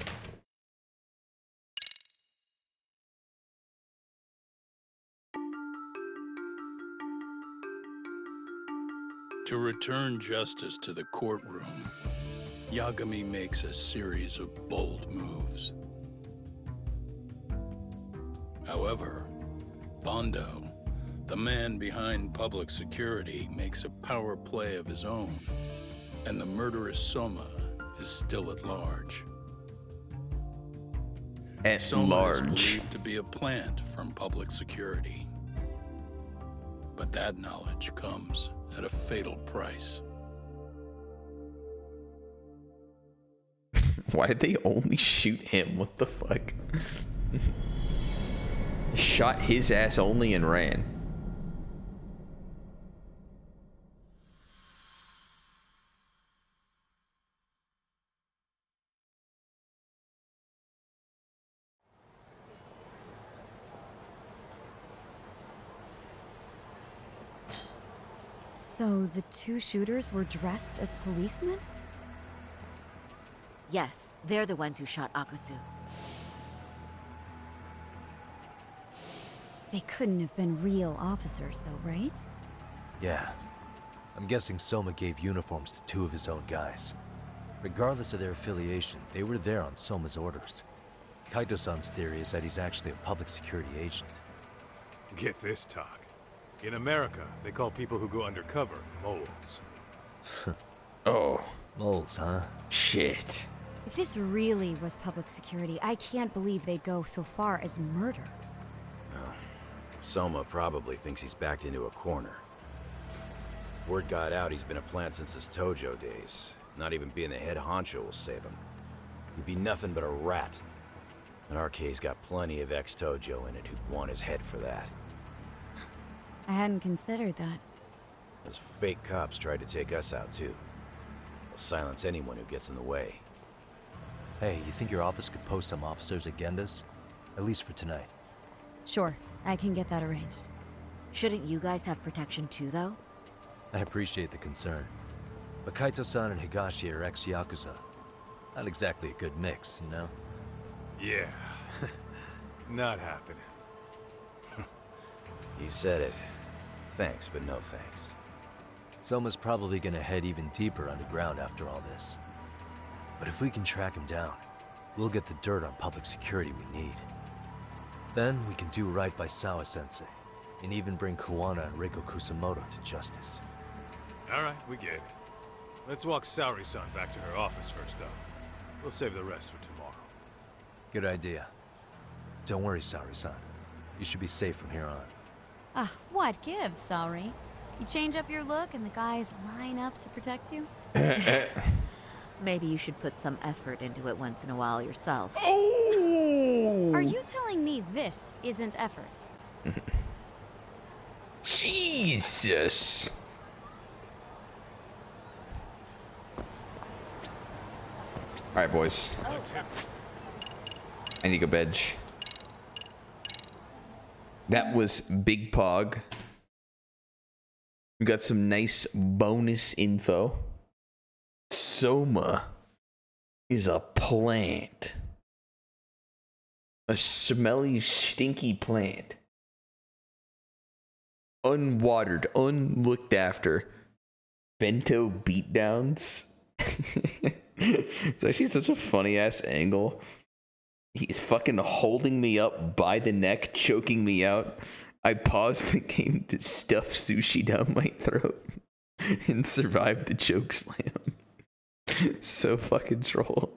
To return justice to the courtroom, Yagami makes a series of bold moves. However, Bondo, the man behind public security, makes a power play of his own, and the murderous Soma is still at large. Soma is believed to be a plant from public security. But that knowledge comes at a fatal price. Why did they only shoot him? What the fuck? Shot his ass only and ran. So the two shooters were dressed as policemen? Yes, they're the ones who shot Akutsu. They couldn't have been real officers though, right? Yeah. I'm guessing Soma gave uniforms to two of his own guys. Regardless of their affiliation, they were there on Soma's orders. Kaito-san's theory is that he's actually a public security agent. Get this, talk. In America, they call people who go undercover moles. Oh. Moles, huh? Shit. If this really was public security, I can't believe they'd go so far as murder. Soma probably thinks he's backed into a corner. Word got out he's been a plant since his Tojo days. Not even being the head honcho will save him. He'd be nothing but a rat. And RK's got plenty of ex-Tojo in it who'd want his head for that. I hadn't considered that. Those fake cops tried to take us out too. They'll silence anyone who gets in the way. Hey, you think your office could post some officers at Genda's? At least for tonight. Sure, I can get that arranged. Shouldn't you guys have protection too, though? I appreciate the concern. But Kaito-san and Higashi are ex-Yakuza. Not exactly a good mix, you know? Yeah. Not happening. You said it. Thanks, but no thanks. Soma's probably gonna head even deeper underground after all this. But if we can track him down, we'll get the dirt on public security we need. Then we can do right by Sawa-sensei, and even bring Kuwana and Reiko Kusumoto to justice. Alright, we get it. Let's walk Saori-san back to her office first, though. We'll save the rest for tomorrow. Good idea. Don't worry, Saori-san. You should be safe from here on. What gives, Saori? You change up your look and the guys line up to protect you? Maybe you should put some effort into it once in a while yourself. Oh! Are you telling me this isn't effort? Jesus! Alright, boys. I need to go bed. That was Big Pog. We got some nice bonus info. Soma is a plant. A smelly, stinky plant. Unwatered, unlooked after. Bento beatdowns. It's actually such a funny ass angle. He's fucking holding me up by the neck, choking me out. I paused the game to stuff sushi down my throat and survive the choke slam. So fucking troll.